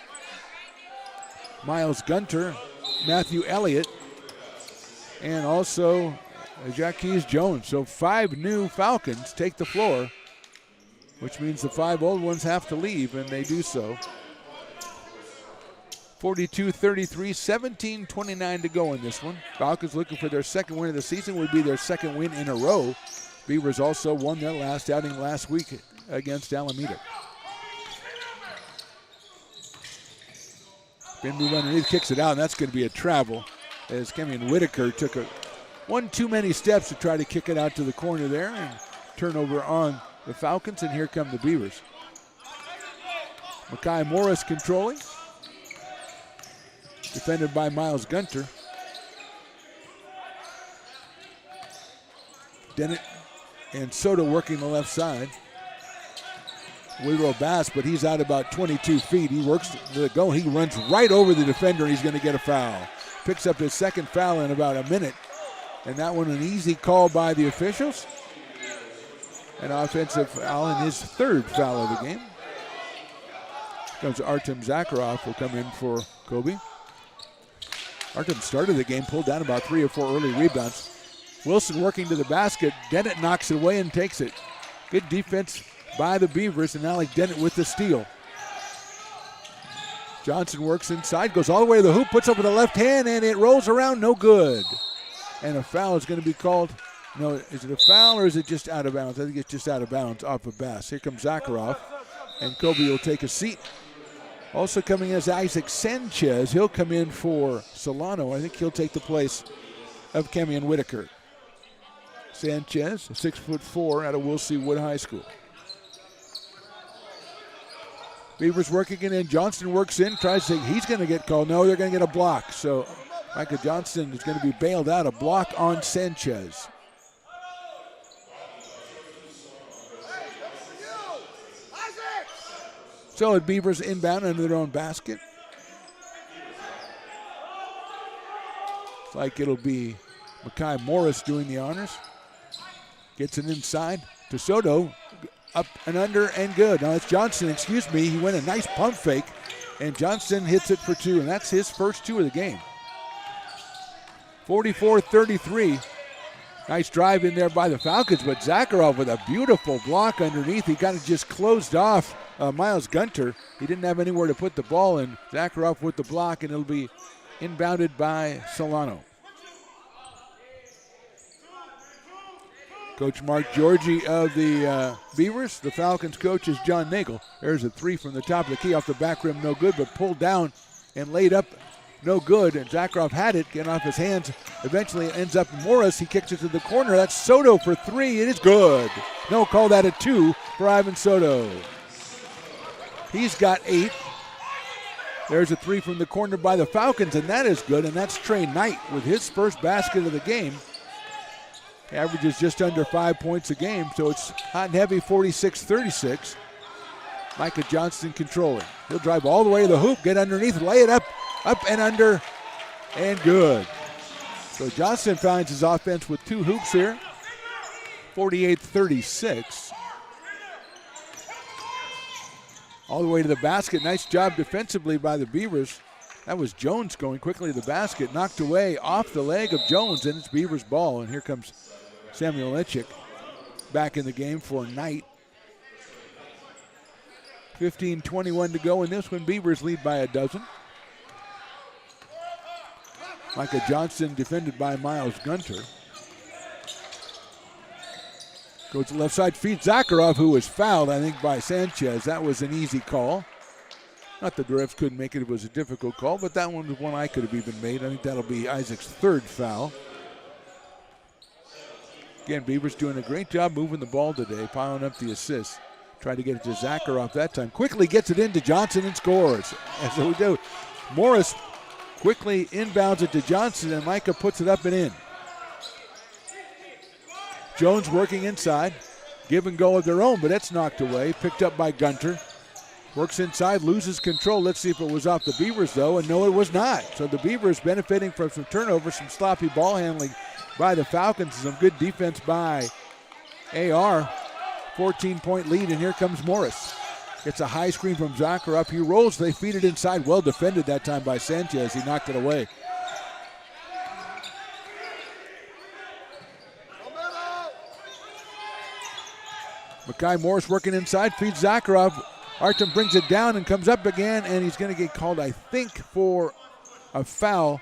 Miles Gunter, Matthew Elliott, and also Jaquez Jones. So 5 new Falcons take the floor, which means the 5 old ones have to leave, and they do so. 42-33, 17-29 to go in this one. Falcons looking for their second win of the season, would be their second win in a row. Beavers also won their last outing last week against Alameda. Spin move underneath, kicks it out, and that's going to be a travel as Camion Whitaker took one too many steps to try to kick it out to the corner there, and turnover on the Falcons, and here come the Beavers. Makai Morris controlling. Defended by Miles Gunter. Dennett and Soto working the left side. Withrow Bass, but he's out about 22 feet. He works the go. He runs right over the defender, and he's going to get a foul. Picks up his second foul in about a minute. And that one an easy call by the officials. An offensive foul and his 3rd foul of the game. Comes Artem Zakharov will come in for Kobe. Artem started the game, pulled down about 3 or 4 early rebounds. Wilson working to the basket. Dennett knocks it away and takes it. Good defense by the Beavers, and Alec Dennett with the steal. Johnson works inside, goes all the way to the hoop, puts up with the left hand, and it rolls around, no good. And a foul is going to be called. No, is it a foul or is it just out of bounds? I think it's just out of bounds off of Bass. Here comes Zakharov, and Kobe will take a seat. Also coming in is Isaac Sanchez. He'll come in for Solano. I think he'll take the place of Camion Whitaker. Sanchez, 6'4", out of Will C. Wood High School. Beavers working it in. Johnston works in, tries to, he's going to get called. No, they're going to get a block. So Micah Johnston is going to be bailed out. A block on Sanchez. So at Beavers inbound under their own basket. It's like it'll be Makai Morris doing the honors. Gets it inside to Soto. Up and under and good. Now it's Johnston, excuse me. He went a nice pump fake, and Johnston hits it for two, and that's his first two of the game. 44-33. Nice drive in there by the Falcons, but Zakharov with a beautiful block underneath. He kind of just closed off Miles Gunter. He didn't have anywhere to put the ball, and Zakharov with the block, and it'll be inbounded by Solano. Coach Mark Georgie of the Beavers. The Falcons coach is John Nagel. There's a three from the top of the key off the back rim, no good, but pulled down and laid up, no good. And Zakharov had it, getting off his hands. Eventually it ends up Morris. He kicks it to the corner. That's Soto for three. It is good. No, call that a two for Ivan Soto. He's got 8. There's a three from the corner by the Falcons, and that is good. And that's Trey Knight with his first basket of the game. Averages just under 5 points a game, so it's hot and heavy, 46-36. Micah Johnston controlling. He'll drive all the way to the hoop, get underneath, lay it up and under, and good. So Johnston finds his offense with 2 hoops here, 48-36. All the way to the basket. Nice job defensively by the Beavers. That was Jones going quickly to the basket, knocked away off the leg of Jones, and it's Beavers' ball. And here comes Samuel Etchick back in the game for Knight. 15:21 to go in this one. Beavers lead by a dozen. Micah Johnston defended by Miles Gunter. Goes to the left side, feeds Zakharov, who was fouled, I think, by Sanchez. That was an easy call. Not that the refs couldn't make it. It was a difficult call, but that one was one I could have even made. I think that'll be Isaac's 3rd foul. Again, Beavers doing a great job moving the ball today, piling up the assists. Tried to get it to Zakharov that time. Quickly gets it into Johnson and scores. And so we do. Morris quickly inbounds it to Johnson, and Micah puts it up and in. Jones working inside. Give and go of their own, but it's knocked away. Picked up by Gunter. Works inside, loses control. Let's see if it was off the Beavers, though, and no, it was not. So the Beavers benefiting from some turnovers, some sloppy ball handling by the Falcons, some good defense by AR. 14-point lead, and here comes Morris. Gets a high screen from Zakharov. He rolls, they feed it inside. Well defended that time by Sanchez. He knocked it away. Makai Morris working inside, feeds Zakharov. Artem brings it down and comes up again, and he's going to get called, I think, for a foul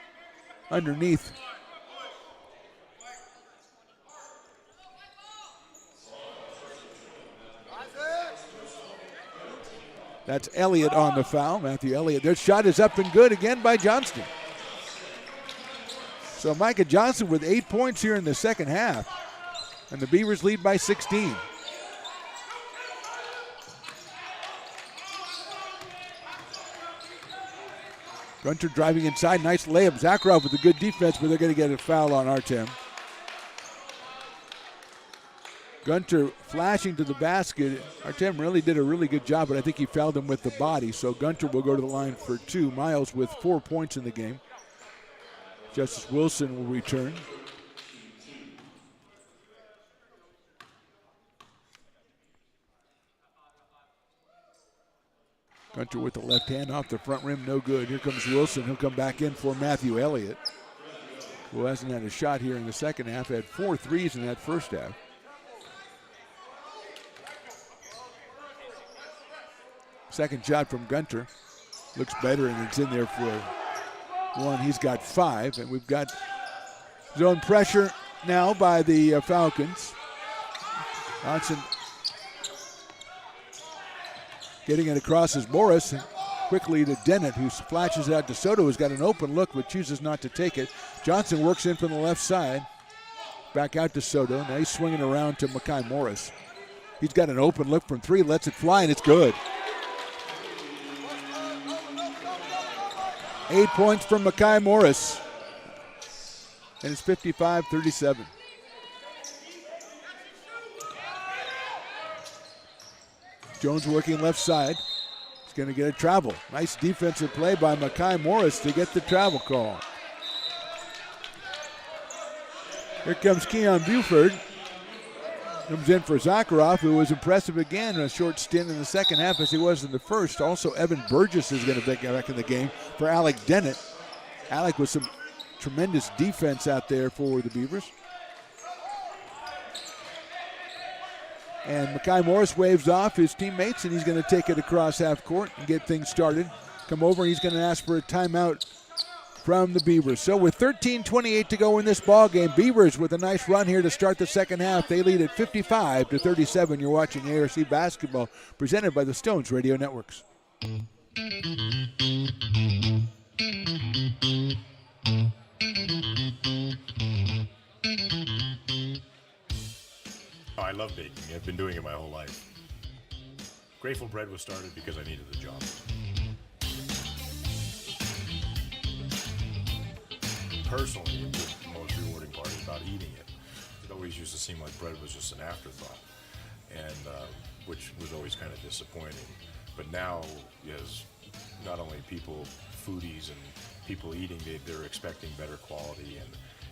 underneath. That's Elliott on the foul, Matthew Elliott. Their shot is up and good again by Johnston. So Micah Johnston with 8 points here in the second half, and the Beavers lead by 16. Gunter driving inside, nice layup. Zakharov with a good defense, but they're going to get a foul on Artem. Gunter flashing to the basket. Artem really did a really good job, but I think he fouled him with the body. So Gunter will go to the line for 2. Miles with 4 points in the game. Justice Wilson will return. Gunter with the left hand off the front rim, no good. Here comes Wilson. He'll come back in for Matthew Elliott, who hasn't had a shot here in the second half. Had 4 threes in that first half. Second shot from Gunter. Looks better, and it's in there for 1. He's got 5, and we've got zone pressure now by the Falcons. Johnson getting it across is Morris, and quickly to Dennett, who flashes it out to Soto, who's got an open look but chooses not to take it. Johnson works in from the left side. Back out to Soto. Now he's swinging around to Makai Morris. He's got an open look from 3, lets it fly, and it's good. 8 points from Makai Morris. And it's 55-37. Jones working left side. He's going to get a travel. Nice defensive play by Makai Morris to get the travel call. Here comes Keon Buford. Comes in for Zakharov, who was impressive again in a short stint in the second half as he was in the first. Also, Evan Burgess is going to be back in the game for Alec Dennett. Alec with some tremendous defense out there for the Beavers. And Makai Morris waves off his teammates, and he's going to take it across half court and get things started. Come over, and he's going to ask for a timeout from the Beavers. So with 13:28 to go in this ball game, Beavers with a nice run here to start the second half. They lead at 55-37. You're watching ARC basketball presented by the Stones Radio Networks. I love baking. I've been doing it my whole life. Grateful Bread was started because I needed the job. Personally, the most rewarding part is about eating it. It always used to seem like bread was just an afterthought, and which was always kind of disappointing. But now, as not only people, foodies and people eating, they're expecting better quality,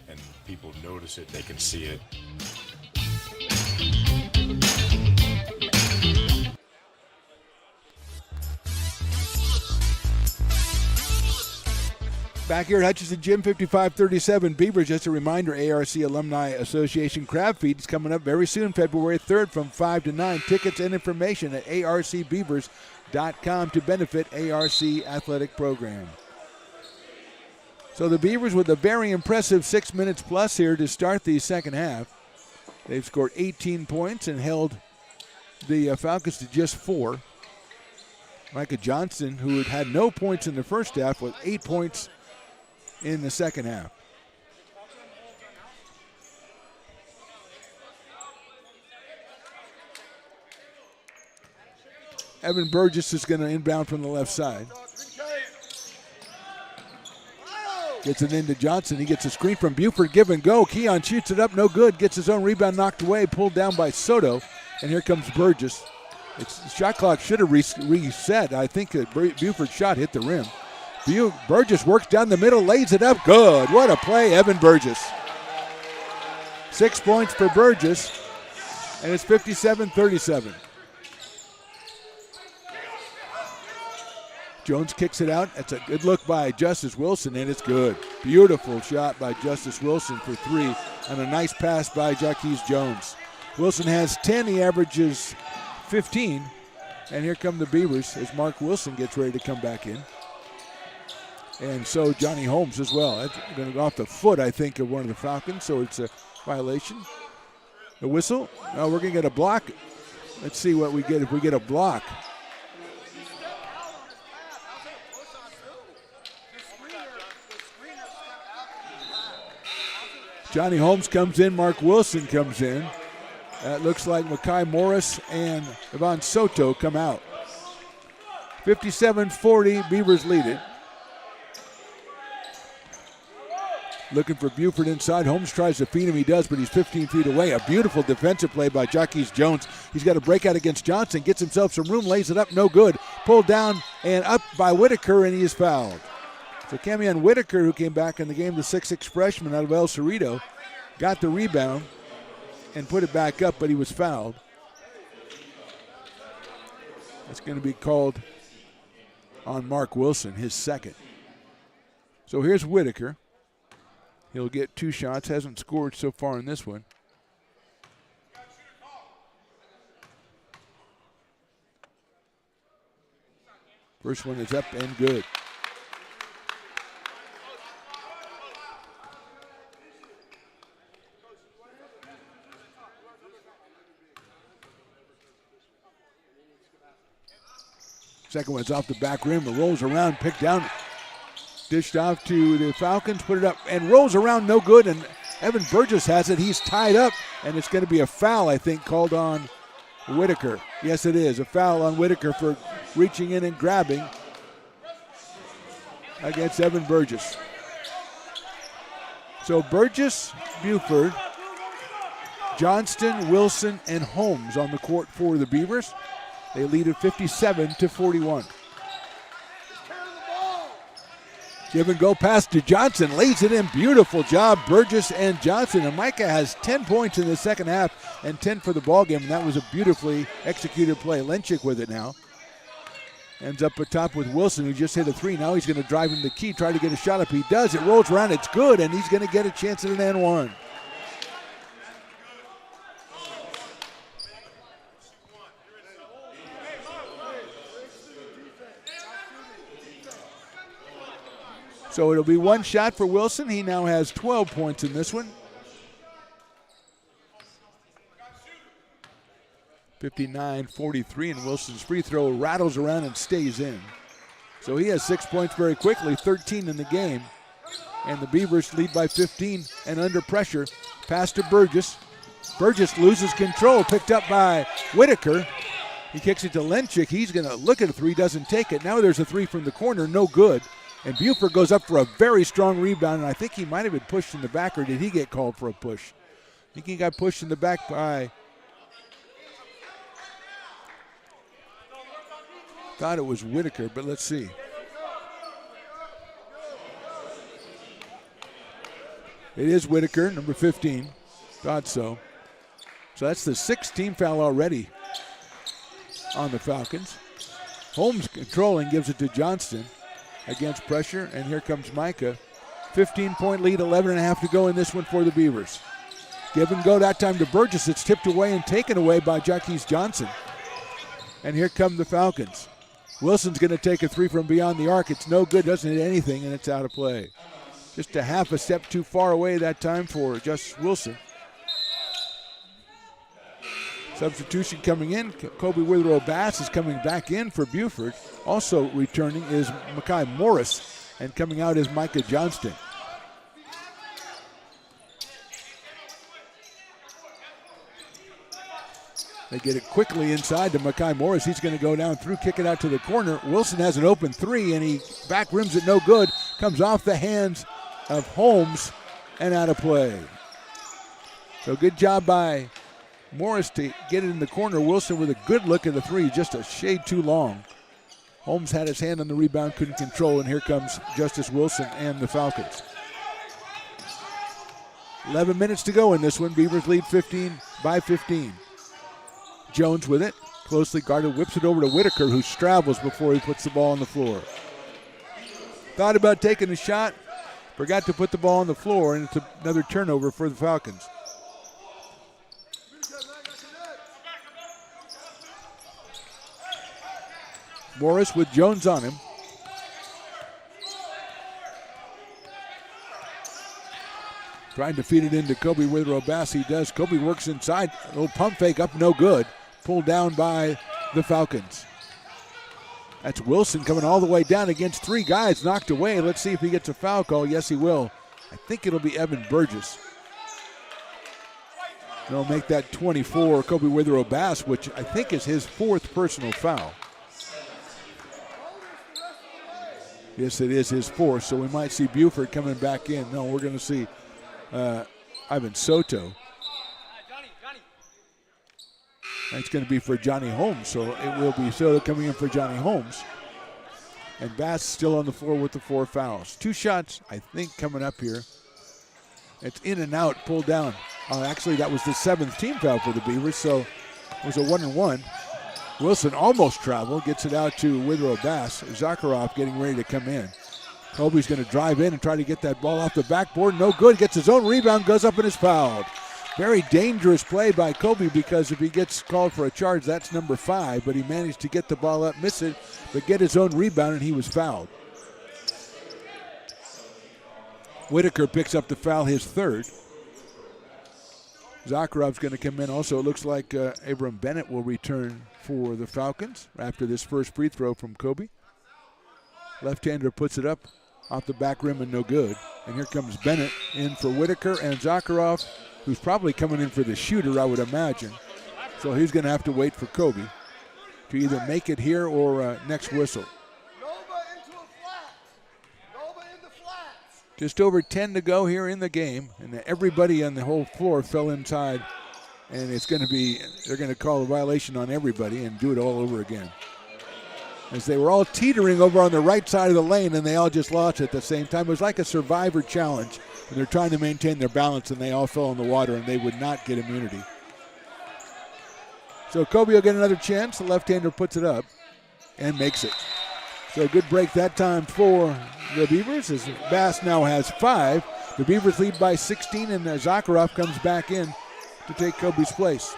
and people notice it, they can see it. Back here at Hutchinson Gym, 55-37. Beavers, just a reminder, ARC Alumni Association Crab Feed is coming up very soon, February 3rd from 5 to 9. Tickets and information at arcbeavers.com to benefit ARC Athletic Program. So the Beavers with a very impressive 6 minutes plus here to start the second half. They've scored 18 points and held the Falcons to just 4. Micah Johnson, who had no points in the first half, with 8 points in the second half. Evan Burgess is going to inbound from the left side. Gets it into Johnson. He gets a screen from Buford. Give and go. Keon shoots it up. No good. Gets his own rebound knocked away. Pulled down by Soto. And here comes Burgess. The shot clock should have reset. I think Buford's shot hit the rim. Burgess works down the middle, lays it up. Good. What a play, Evan Burgess. 6 points for Burgess, and it's 57-37. Jones kicks it out. That's a good look by Justice Wilson, and it's good. Beautiful shot by Justice Wilson for 3, and a nice pass by Jaquez Jones. Wilson has 10. He averages 15. And here come the Beavers as Mark Wilson gets ready to come back in. And so Johnny Holmes as well. That's going to go off the foot, I think, of one of the Falcons, so it's a violation. The whistle. No, we're going to get a block. Let's see what we get if we get a block. Johnny Holmes comes in. Mark Wilson comes in. It looks like Makai Morris and Ivan Soto come out. 57-40, Beavers lead it. Looking for Buford inside. Holmes tries to feed him. He does, but he's 15 feet away. A beautiful defensive play by Jaquez Jones. He's got a breakout against Johnson. Gets himself some room. Lays it up. No good. Pulled down and up by Whitaker, and he is fouled. So Camion Whitaker, who came back in the game, the 6'6 freshman out of El Cerrito, got the rebound and put it back up, but he was fouled. That's going to be called on Mark Wilson, his second. So here's Whitaker. He'll get 2 shots. Hasn't scored so far in this one. First one is up and good. Second one's off the back rim. It rolls around, picked down. Dished off to the Falcons, put it up, and rolls around, no good, and Evan Burgess has it. He's tied up, and it's going to be a foul, I think, called on Whitaker. Yes, it is. A foul on Whitaker for reaching in and grabbing. against Evan Burgess. So Burgess, Buford, Johnston, Wilson, and Holmes on the court for the Beavers. They lead at 57-41. Give and go pass to Johnson, lays it in. Beautiful job, Burgess and Johnson. And Micah has 10 points in the second half and 10 for the ball game. And that was a beautifully executed play. Lenchik with it now. Ends up atop with Wilson, who just hit a three. Now he's going to drive in the key, try to get a shot up. He does. It rolls around. It's good, and he's going to get a chance at an and one. So it'll be one shot for Wilson. He now has 12 points in this one. 59-43, and Wilson's free throw rattles around and stays in. So he has 6 points very quickly, 13 in the game. And the Beavers lead by 15 and under pressure. Pass to Burgess. Burgess loses control, picked up by Whitaker. He kicks it to Lenchik. He's going to look at a three, doesn't take it. Now there's a three from the corner, no good. And Buford goes up for a very strong rebound, and I think he might have been pushed in the back, or did he get called for a push? I think he got pushed in the back by, thought it was Whitaker, but let's see. It is Whitaker, number 15. Thought so. So that's the 6th team foul already on the Falcons. Holmes controlling, gives it to Johnston. Against pressure, and here comes Micah. 15-point lead, 11.5 to go in this one for the Beavers. Give and go that time to Burgess. It's tipped away and taken away by Jaquez Johnson. And here come the Falcons. Wilson's going to take a three from beyond the arc. It's no good, doesn't hit anything, and it's out of play. Just a half a step too far away that time for Justice Wilson. Substitution coming in. Kobe Withrow Bass is coming back in for Buford. Also returning is Makai Morris, and coming out is Micah Johnston. They get it quickly inside to Makai Morris. He's going to go down through, kick it out to the corner. Wilson has an open three, and he back rims it no good. Comes off the hands of Holmes and out of play. So good job by Morris to get it in the corner. Wilson with a good look at the three, just a shade too long. Holmes had his hand on the rebound, couldn't control, and here comes Justice Wilson and the Falcons. 11 minutes to go in this one. Beavers lead 15. Jones with it, closely guarded, whips it over to Whitaker, who travels before he puts the ball on the floor. Thought about taking a shot, forgot to put the ball on the floor, and it's another turnover for the Falcons. Morris with Jones on him. Trying to feed it into Kobe Withrow Bass. He does. Kobe works inside. A little pump fake up, no good. Pulled down by the Falcons. That's Wilson coming all the way down against three guys. Knocked away. Let's see if he gets a foul call. Yes, he will. I think it'll be Evan Burgess. They'll make that 24, Kobe Withrow Bass, which I think is his 4th personal foul. Yes, it is his 4th, so we might see Buford coming back in. No, we're going to see Ivan Soto. That's going to be for Johnny Holmes, so it will be Soto coming in for Johnny Holmes. And Bass still on the floor with the 4 fouls. 2 shots, I think, coming up here. It's in and out, pulled down. Actually, that was the 7th team foul for the Beavers, so it was a 1-and-1. Wilson almost traveled, gets it out to Withrow Bass. Zakharov getting ready to come in. Kobe's going to drive in and try to get that ball off the backboard. No good, gets his own rebound, goes up and is fouled. Very dangerous play by Kobe, because if he gets called for a charge, that's number 5, but he managed to get the ball up, miss it, but get his own rebound, and he was fouled. Whitaker picks up the foul, his 3rd. Zakharov's going to come in. Also, it looks like Abram Bennett will return for the Falcons after this first free throw from Kobe. Left-hander puts it up off the back rim and no good. And here comes Bennett in for Whitaker, and Zakharov, who's probably coming in for the shooter, I would imagine. So he's going to have to wait for Kobe to either make it here or next whistle. Just over 10 to go here in the game, and everybody on the whole floor fell inside, and they're going to call a violation on everybody and do it all over again. As they were all teetering over on the right side of the lane, and they all just lost at the same time. It was like a survivor challenge, and they're trying to maintain their balance, and they all fell in the water, and they would not get immunity. So Kobe will get another chance. The left-hander puts it up and makes it. So a good break that time for the Beavers, as Bass now has 5. The Beavers lead by 16, and Zakharov comes back in to take Kobe's place.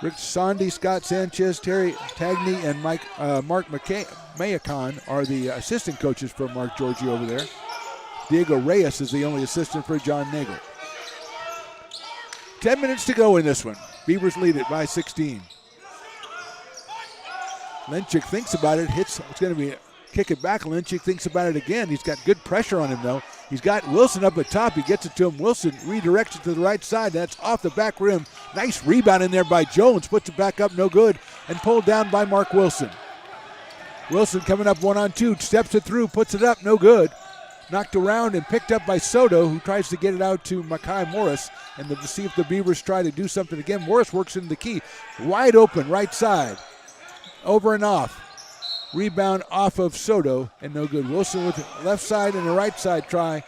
Rick Sandy, Scott Sanchez, Terry Tagney, and Mark Mayacon are the assistant coaches for Mark Georgie over there. Diego Reyes is the only assistant for John Nagel. 10 minutes to go in this one. Beavers lead it by 16. Lenchik thinks about it, it's going to be kick it back. Lenchik thinks about it again. He's got good pressure on him, though. He's got Wilson up at top. He gets it to him. Wilson redirects it to the right side. That's off the back rim. Nice rebound in there by Jones. Puts it back up, no good. And pulled down by Mark Wilson. Wilson coming up 1-on-2. Steps it through, puts it up, no good. Knocked around and picked up by Soto, who tries to get it out to Makai Morris. And to see if the Beavers try to do something again. Morris works into the key. Wide open, right side. Over and off. Rebound off of Soto, and no good. Wilson with the left side and the right side try.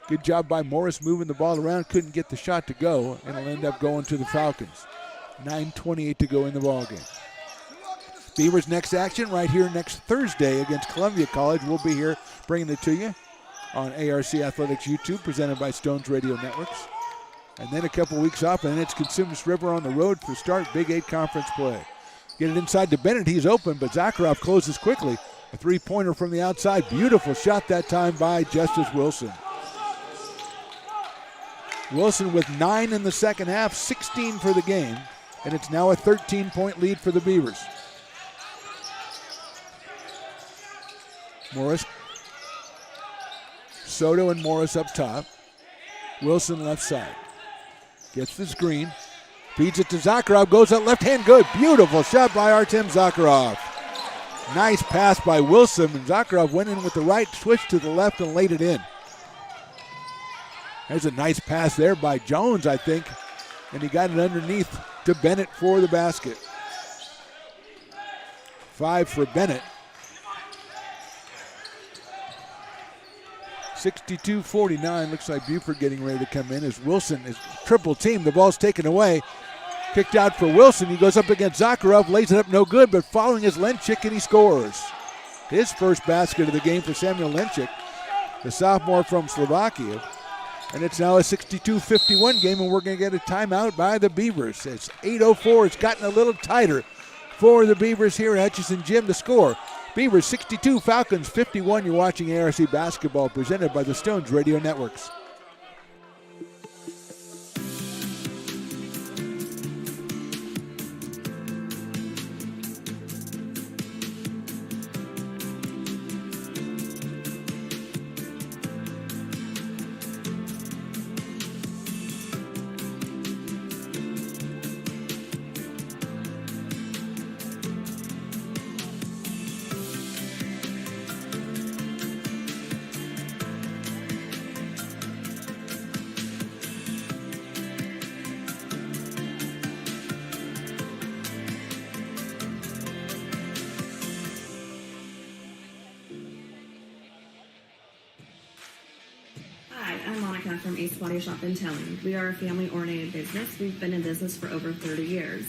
Good job by Morris moving the ball around. Couldn't get the shot to go, and it'll end up going to the Falcons. 9:28 to go in the ballgame. Beavers' next action right here next Thursday against Columbia College. We'll be here bringing it to you on ARC Athletics YouTube, presented by Stones Radio Networks. And then a couple weeks off, and then it's Cosumnes River on the road for start Big 8 conference play. Get it inside to Bennett. He's open, but Zakharov closes quickly. A three-pointer from the outside. Beautiful shot that time by Justice Wilson. Wilson with 9 in the second half, 16 for the game, and it's now a 13-point lead for the Beavers. Morris. Soto and Morris up top. Wilson left side. Gets the screen. Feeds it to Zakharov, goes up left hand, good. Beautiful shot by Artem Zakharov. Nice pass by Wilson, and Zakharov went in with the right, switched to the left and laid it in. There's a nice pass there by Jones, I think, and he got it underneath to Bennett for the basket. 5 for Bennett. 62-49, looks like Buford getting ready to come in as Wilson is triple teamed. The ball's taken away. Kicked out for Wilson. He goes up against Zakharov, lays it up no good, but following is Lenchik, and he scores. His first basket of the game for Samuel Lenchik, the sophomore from Slovakia. And it's now a 62-51 game, and we're going to get a timeout by the Beavers. It's 8:04. It's gotten a little tighter for the Beavers here at Hutchison Gym. The score, Beavers 62, Falcons 51. You're watching ARC Basketball, presented by the Stones Radio Networks. From Ace Body Shop in Telling. We are a family-oriented business. We've been in business for over 30 years.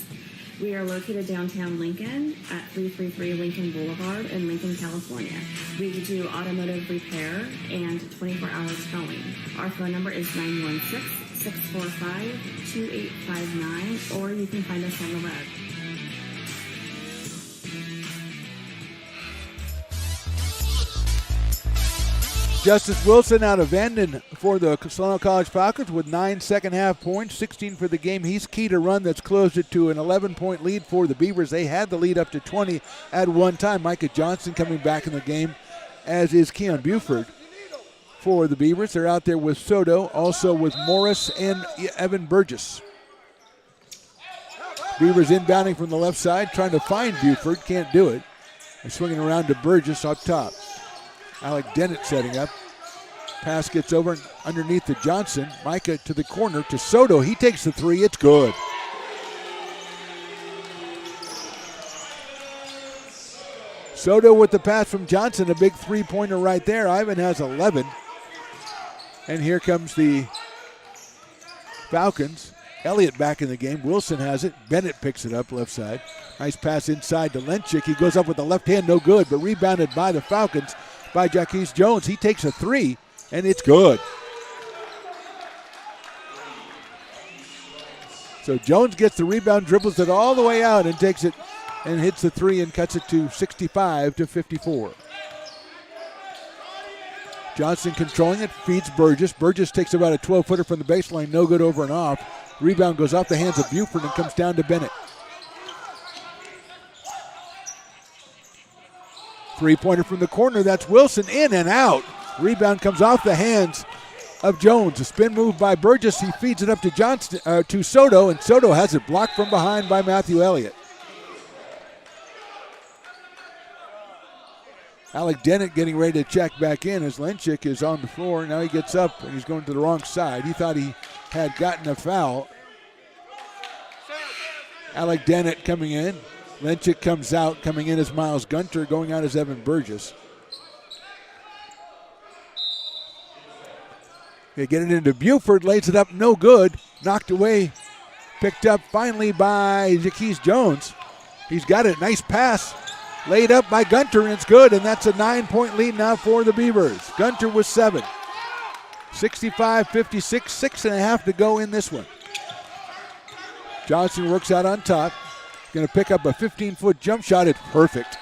We are located downtown Lincoln at 333 Lincoln Boulevard in Lincoln, California. We do automotive repair and 24-hour towing. Our phone number is 916-645-2859, or you can find us on the web. Justice Wilson out of Vanden for the Solano College Falcons with 9 second-half points, 16 for the game. He's key to run that's closed it to an 11-point lead for the Beavers. They had the lead up to 20 at one time. Micah Johnson coming back in the game, as is Keon Buford for the Beavers. They're out there with Soto, also with Morris and Evan Burgess. Beavers inbounding from the left side, trying to find Buford, can't do it. They're swinging around to Burgess up top. Alec Dennett setting up. Pass gets over underneath to Johnson. Micah to the corner to Soto. He takes the three. It's good. Soto with the pass from Johnson. A big three-pointer right there. Ivan has 11. And here comes the Falcons. Elliott back in the game. Wilson has it. Bennett picks it up left side. Nice pass inside to Lenchik. He goes up with the left hand. No good, but rebounded by the Falcons by Jaquez Jones. He takes a three, and it's good. So Jones gets the rebound, dribbles it all the way out, and takes it and hits the three and cuts it to 65-54. Johnson controlling it, feeds Burgess. Burgess takes about a 12-footer from the baseline, no good over and off. Rebound goes off the hands of Buford and comes down to Bennett. Three-pointer from the corner, that's Wilson, in and out. Rebound comes off the hands of Jones. A spin move by Burgess. He feeds it up to to Soto, and Soto has it blocked from behind by Matthew Elliott. Alec Dennett getting ready to check back in as Lenchik is on the floor. Now he gets up and he's going to the wrong side. He thought he had gotten a foul. Alec Dennett coming in. Lenchik comes out. Coming in as Miles Gunter. Going out as Evan Burgess. They get it into Buford. Lays it up. No good. Knocked away. Picked up finally by Jaquez Jones. He's got it. Nice pass. Laid up by Gunter, and it's good, and that's a 9-point lead now for the Beavers. Gunter with 7. 65-56, 6.5 to go in this one. Johnson works out on top. Going to pick up a 15-foot jump shot. It's perfect.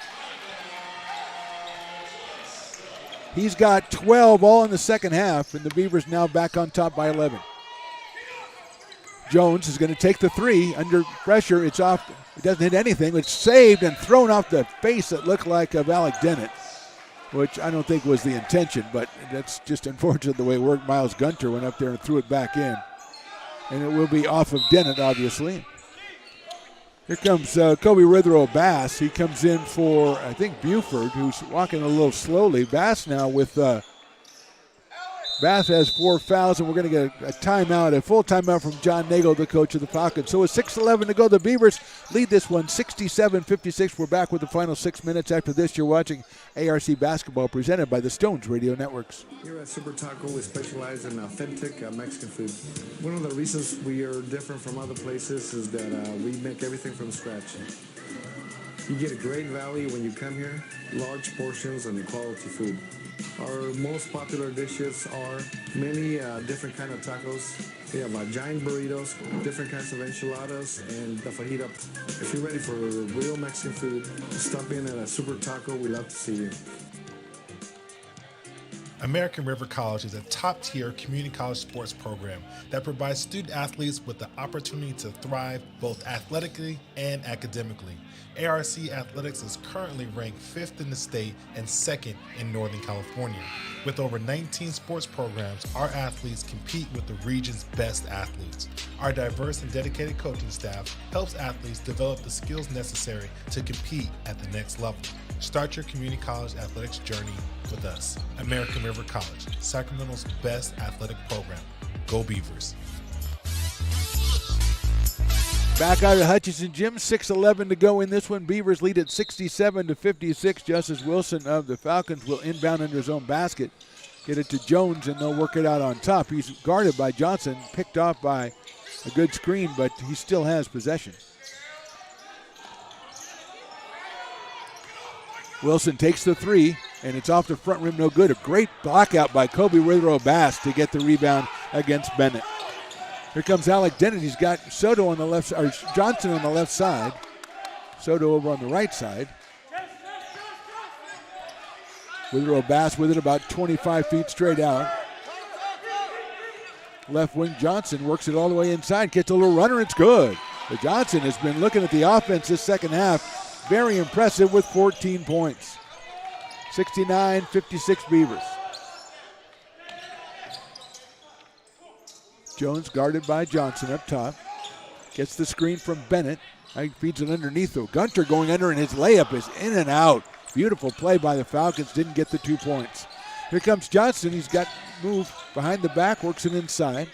He's got 12 all in the second half, and the Beavers now back on top by 11. Jones is going to take the three under pressure. It's off. It doesn't hit anything. It's saved and thrown off the face that looked like of Alec Dennett, which I don't think was the intention, but that's just unfortunate the way it worked. Miles Gunter went up there and threw it back in. And it will be off of Dennett, obviously. Here comes Kobe Withrow Bass. He comes in for, I think, Buford, who's walking a little slowly. Bass now with Bath has 4 fouls, and we're going to get a timeout, a full timeout from John Nagel, the coach of the Falcons. So with 6:11 to go, the Beavers lead this one 67-56. We're back with the final 6 minutes. After this, you're watching ARC Basketball presented by the Stones Radio Networks. Here at Super Taco, we specialize in authentic Mexican food. One of the reasons we are different from other places is that we make everything from scratch. You get a great value when you come here, large portions and quality food. Our most popular dishes are many different kind of tacos. We have giant burritos, different kinds of enchiladas, and the fajita. If you're ready for real Mexican food, stop in at a Super Taco. We'd love to see you. American River College is a top-tier community college sports program that provides student-athletes with the opportunity to thrive both athletically and academically. ARC Athletics is currently ranked 5th in the state and 2nd in Northern California. With over 19 sports programs, our athletes compete with the region's best athletes. Our diverse and dedicated coaching staff helps athletes develop the skills necessary to compete at the next level. Start your community college athletics journey with us. American River College, Sacramento's best athletic program. Go Beavers. Back out at Hutchinson Gym, 6:11 to go in this one. Beavers lead at 67-56. Justice Wilson of the Falcons will inbound under his own basket. Get it to Jones, and they'll work it out on top. He's guarded by Johnson, picked off by a good screen, but he still has possession. Wilson takes the three, and it's off the front rim, no good. A great block out by Kobe Withrow Bass to get the rebound against Bennett. Here comes Alec Dennett. He's got Soto on the left, or Johnson on the left side. Soto over on the right side. Withrow Bass with it about 25 feet straight out. Left wing Johnson works it all the way inside. Gets a little runner. It's good. But Johnson has been looking at the offense this second half. Very impressive with 14 points. 69-56 Beavers. Jones guarded by Johnson up top. Gets the screen from Bennett. He feeds it underneath though. Gunter going under, and his layup is in and out. Beautiful play by the Falcons. Didn't get the 2 points. Here comes Johnson. He's got moved behind the back, works it inside.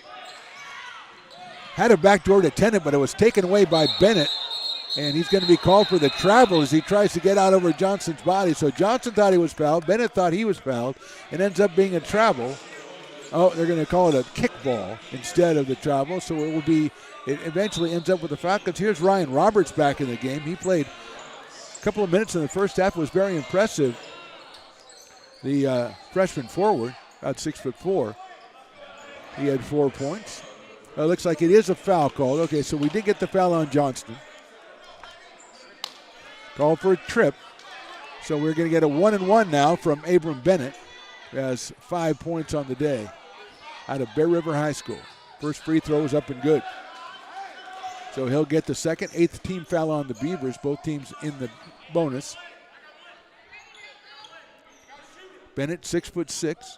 Had a backdoor to Tennant, but it was taken away by Bennett. And he's going to be called for the travel as he tries to get out over Johnson's body. So Johnson thought he was fouled. Bennett thought he was fouled. It ends up being a travel. Oh, they're going to call it a kickball instead of the travel. So it eventually ends up with the Falcons. Here's Ryan Roberts back in the game. He played a couple of minutes in the first half. It was very impressive. The freshman forward, about 6'4". He had 4 points. It looks like it is a foul called. Okay, so we did get the foul on Johnston. Called for a trip. So we're going to get a 1-and-1 now from Abram Bennett, who has 5 points on the day out of Bear River High School. First free throw is up and good. So he'll get the second, 8th team foul on the Beavers, both teams in the bonus. Bennett, 6'6".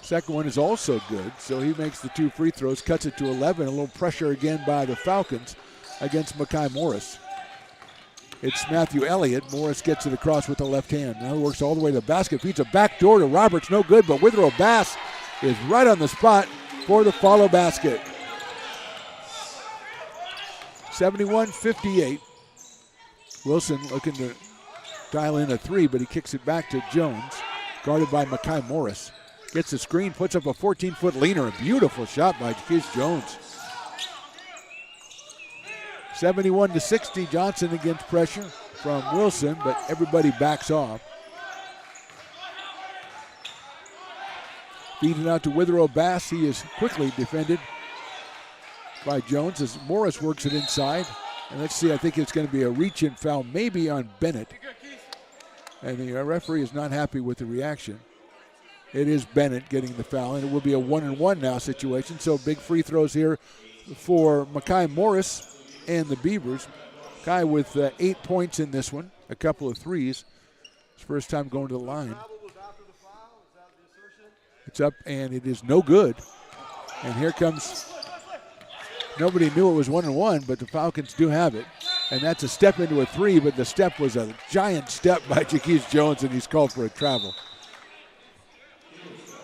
Second one is also good, so he makes the 2 free throws, cuts it to 11. A little pressure again by the Falcons against Makai Morris. It's Matthew Elliott. Morris gets it across with the left hand. Now works all the way to the basket. Feeds a back door to Roberts. No good, but Withrow Bass is right on the spot for the follow basket. 71-58. Wilson looking to dial in a 3, but he kicks it back to Jones, guarded by Makai Morris. Gets the screen, puts up a 14-foot leaner. A beautiful shot by Jaquez Jones. 71-60, Johnson against pressure from Wilson, but everybody backs off. Feeding out to Withrow Bass. He is quickly defended by Jones as Morris works it inside. And let's see, I think it's going to be a reach-in foul maybe on Bennett. And the referee is not happy with the reaction. It is Bennett getting the foul, and it will be a 1-and-1 now situation. So big free throws here for Makai Morris and the Beavers. Makai with 8 points in this one, a couple of threes. His first time going to the line. It's up, and it is no good. And here comes, nobody knew it was 1-and-1, but the Falcons do have it. And that's a step into a 3, but the step was a giant step by Jaquez Jones, and he's called for a travel.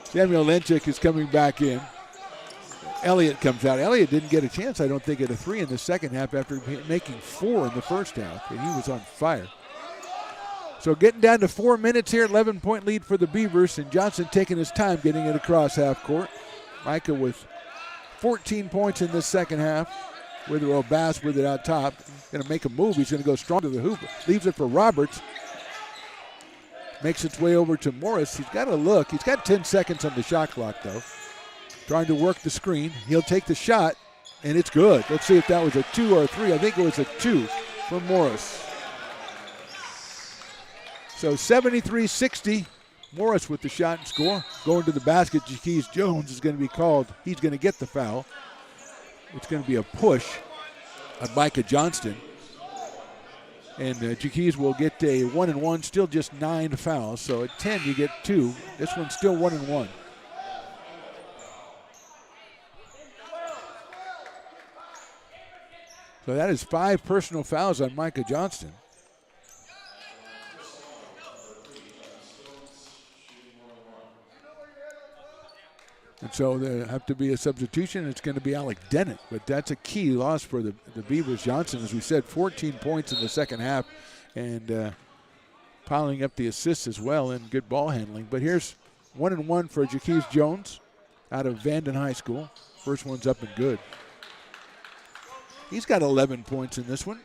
Samuel Lenchik is coming back in. Elliott comes out. Elliott didn't get a chance, I don't think, at a 3 in the second half after making 4 in the first half, and he was on fire. So getting down to 4 minutes here, 11-point lead for the Beavers, and Johnson taking his time getting it across half court. Micah with 14 points in this second half. Withrow Bass with it out top. Going to make a move. He's going to go strong to the hoop. Leaves it for Roberts. Makes its way over to Morris. He's got to look. He's got 10 seconds on the shot clock, though. Trying to work the screen. He'll take the shot, and it's good. Let's see if that was a 2 or a 3. I think it was a 2 for Morris. So 73-60. Morris with the shot and score. Going to the basket, Jaquez Jones is going to be called. He's going to get the foul. It's going to be a push on Micah Johnston. And Jaquez will get a 1-and-1, still just 9 fouls. So at 10, you get 2. This one's still 1-and-1. So that is 5 personal fouls on Micah Johnston. And so there have to be a substitution. It's going to be Alec Dennett, but that's a key loss for the Beavers. Johnson, as we said, 14 points in the second half and piling up the assists as well and good ball handling. But here's 1-and-1 for Jaquez Jones out of Vanden High School. First one's up and good. He's got 11 points in this one.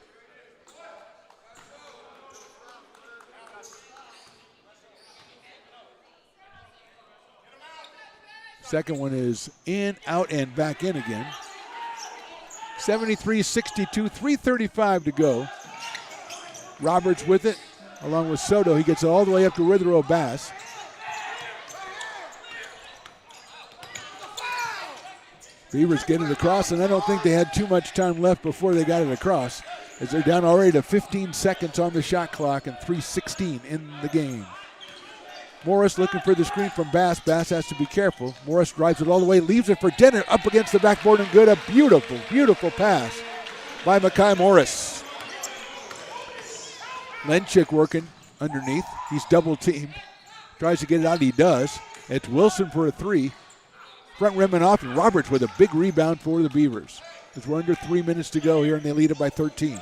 Second one is in, out, and back in again. 73-62, 3:35 to go. Roberts with it, along with Soto. He gets it all the way up to Withrow Bass. Beavers get it across, and I don't think they had too much time left before they got it across, as they're down already to 15 seconds on the shot clock and 3:16 in the game. Morris looking for the screen from Bass. Bass has to be careful. Morris drives it all the way, leaves it for Dennett, up against the backboard and good. A beautiful, beautiful pass by Makai Morris. Lenchik working underneath. He's double teamed. Tries to get it out. He does. It's Wilson for a three. Front rim and off, and Roberts with a big rebound for the Beavers. As we're under 3 minutes to go here, and they lead it by 13.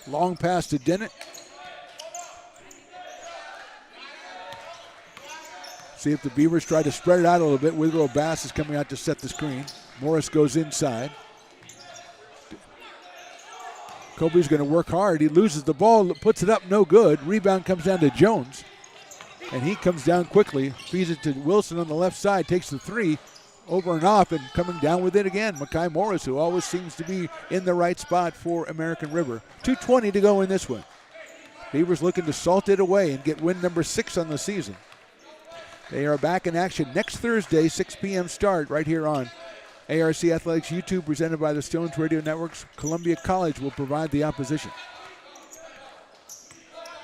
Long pass to Dennett. See if the Beavers try to spread it out a little bit. Withrow Bass is coming out to set the screen. Morris goes inside. Kobe's going to work hard. He loses the ball, puts it up, no good. Rebound comes down to Jones. And he comes down quickly, feeds it to Wilson on the left side, takes the three, over and off, and coming down with it again. Makai Morris, who always seems to be in the right spot for American River. 2:20 to go in this one. Beavers looking to salt it away and get win number 6 on the season. They are back in action next Thursday, 6 p.m. start right here on ARC Athletics YouTube, presented by the Stones Radio Networks. Columbia College will provide the opposition.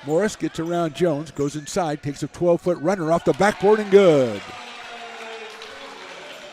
Morris gets around Jones, goes inside, takes a 12-foot runner off the backboard and good.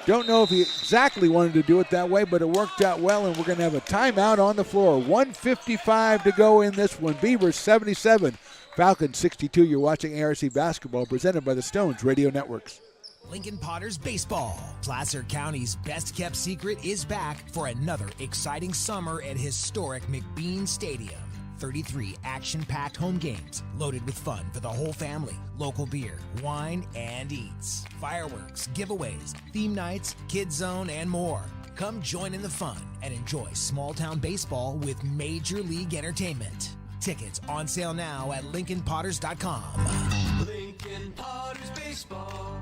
Don't know if he exactly wanted to do it that way, but it worked out well, and we're going to have a timeout on the floor. 1:55 to go in this one. Beavers 77, Falcons 62. You're watching ARC Basketball, presented by the Stones Radio Networks. Lincoln Potters Baseball. Placer County's best-kept secret is back for another exciting summer at historic McBean Stadium. 33 action-packed home games loaded with fun for the whole family. Local beer, wine, and eats. Fireworks, giveaways, theme nights, kids zone, and more. Come join in the fun and enjoy small-town baseball with Major League Entertainment. Tickets on sale now at LincolnPotters.com. Lincoln Potters Baseball.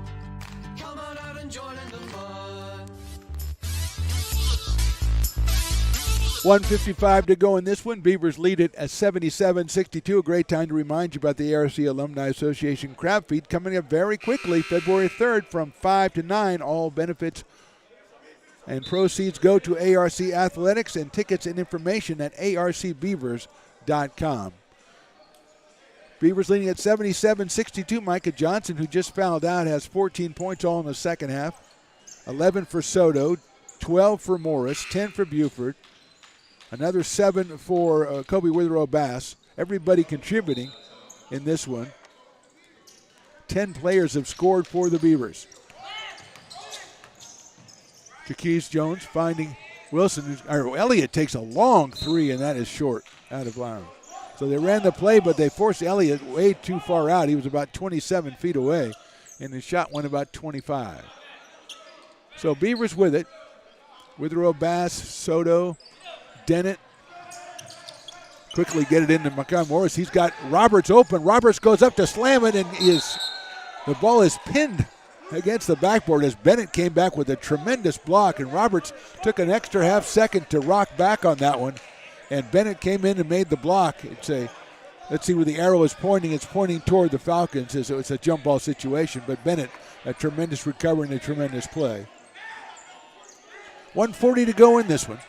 Come on out and join in the fun. 1:55 to go in this one. Beavers lead it at 77-62. A great time to remind you about the ARC Alumni Association Crab Feed coming up very quickly, February 3rd from 5 to 9. All benefits and proceeds go to ARC Athletics, and tickets and information at arcbeavers.com. Beavers leading at 77-62. Micah Johnson, who just fouled out, has 14 points all in the second half. 11 for Soto, 12 for Morris, 10 for Buford. Another 7 for Kobe Withrow Bass. Everybody contributing in this one. 10 players have scored for the Beavers. Jaquez Jones finding Wilson. Elliott takes a long three, and that is short out of bounds. So they ran the play, but they forced Elliott way too far out. He was about 27 feet away, and the shot went about 25. So Beavers with it. Withrow Bass, Soto, Dennett. Quickly get it into Makai Morris. He's got Roberts open. Roberts goes up to slam it, and the ball is pinned against the backboard as Bennett came back with a tremendous block, and Roberts took an extra half second to rock back on that one, and Bennett came in and made the block. Let's see where the arrow is pointing. It's pointing toward the Falcons, so it's a jump ball situation, but Bennett, a tremendous recovery and a tremendous play. 1:40 to go in this one.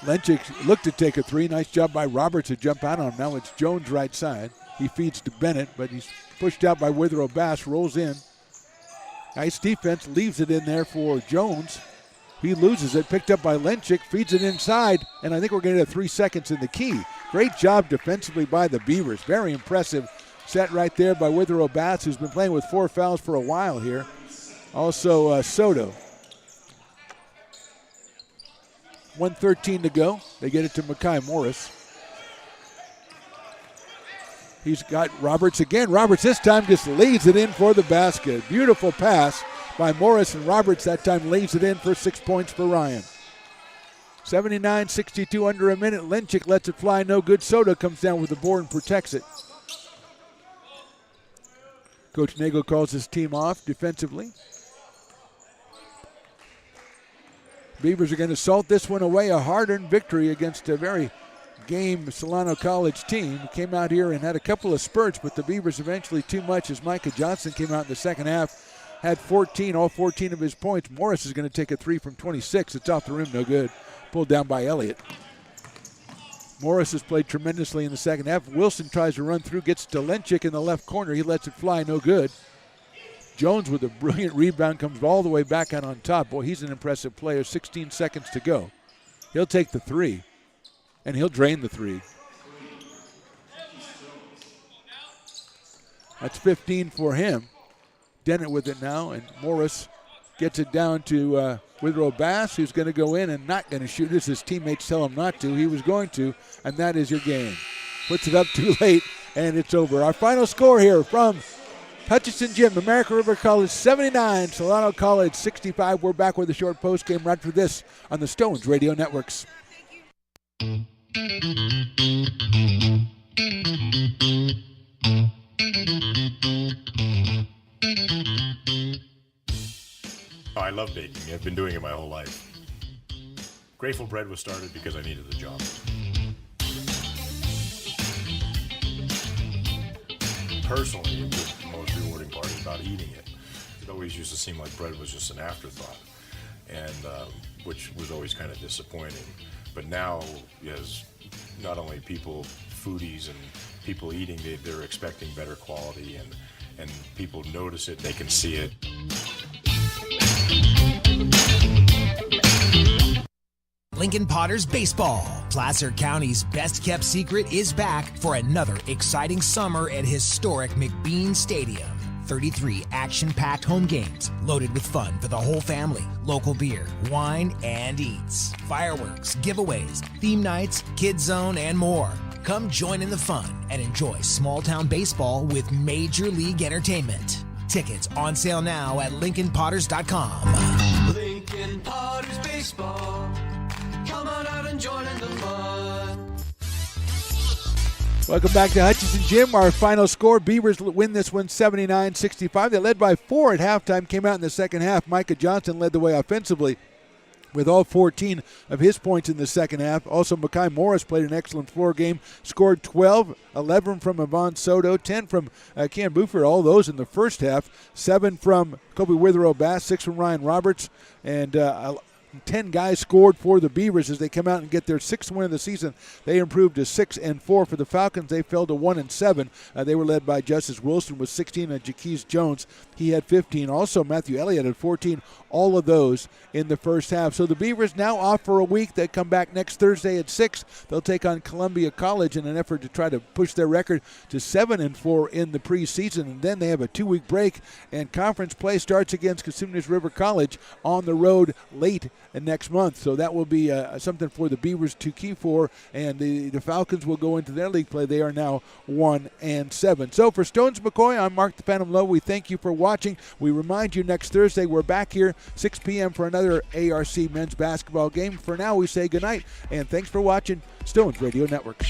Lenchik looked to take a three. Nice job by Roberts to jump out on him. Now it's Jones right side. He feeds to Bennett, but he's pushed out by Withrow Bass, rolls in. Nice defense, leaves it in there for Jones. He loses it, picked up by Lenchik, feeds it inside, and I think we're going to have 3 seconds in the key. Great job defensively by the Beavers. Very impressive set right there by Withrow Bass, who's been playing with 4 fouls for a while here. Also Soto. 1:13 to go. They get it to Makai Morris. He's got Roberts again. Roberts this time just leads it in for the basket. Beautiful pass by Morris, and Roberts that time leads it in for 6 points for Ryan. 79-62, under a minute. Lenchik lets it fly, no good. Soto comes down with the board and protects it. Coach Nagel calls his team off defensively. Beavers are going to salt this one away, a hard-earned victory against a very game Solano College team. Came out here and had a couple of spurts, but the Beavers eventually too much as Micah Johnson came out in the second half, had 14, all 14 of his points. Morris is going to take a three from 26. It's off the rim, no good. Pulled down by Elliott. Morris has played tremendously in the second half. Wilson tries to run through, gets to Lenchik in the left corner. He lets it fly, no good. Jones with a brilliant rebound comes all the way back out on top. Boy, he's an impressive player. 16 seconds to go. He'll take the three, and he'll drain the three. That's 15 for him. Dennett with it now, and Morris gets it down to Withrow Bass, who's going to go in and not going to shoot as his teammates tell him not to. He was going to, and that is your game. Puts it up too late, and it's over. Our final score here from Hutchinson Gym, American River College 79, Solano College 65. We're back with a short post game right after this on the Stones Radio Networks. Oh, I love baking. I've been doing it my whole life. Grateful Bread was started because I needed the job. Personally, the most rewarding part about eating it. It always used to seem like bread was just an afterthought, and which was always kind of disappointing. But now, as not only people, foodies and people eating, they're expecting better quality, and people notice it, they can see it. Lincoln Potters Baseball. Placer County's best-kept secret is back for another exciting summer at historic McBean Stadium. 33 action-packed home games loaded with fun for the whole family. Local beer, wine, and eats. Fireworks, giveaways, theme nights, kids zone, and more. Come join in the fun and enjoy small-town baseball with Major League Entertainment. Tickets on sale now at LincolnPotters.com. Lincoln Potters Baseball. Come on out and join in the fun. Welcome back to Hutchinson Gym. Our final score, Beavers win this one 79-65. They led by 4 at halftime, came out in the second half. Micah Johnson led the way offensively with all 14 of his points in the second half. Also, Makai Morris played an excellent floor game, scored 12, 11 from Yvonne Soto, 10 from Cam Buford, all those in the first half, 7 from Kobe Withrow Bass, 6 from Ryan Roberts, and 10 guys scored for the Beavers as they come out and get their 6th win of the season. They improved to 6-4 for the Falcons. They fell to 1-7. They were led by Justice Wilson with 16 and Jaquez Jones. He had 15. Also, Matthew Elliott had 14. All of those in the first half. So the Beavers now off for a week. They come back next Thursday at 6. They'll take on Columbia College in an effort to try to push their record to 7-4 in the preseason. And then they have a 2-week break, and conference play starts against Cosumnes River College on the road late next month. So that will be something for the Beavers to keep for, and the Falcons will go into their league play. They are now 1-7. So for Stones McCoy, I'm Mark the Phantom Lowe. We thank you for watching. We remind you next Thursday we're back here 6 p.m. for another ARC men's basketball game. For now, we say goodnight, and thanks for watching Stones Radio Network.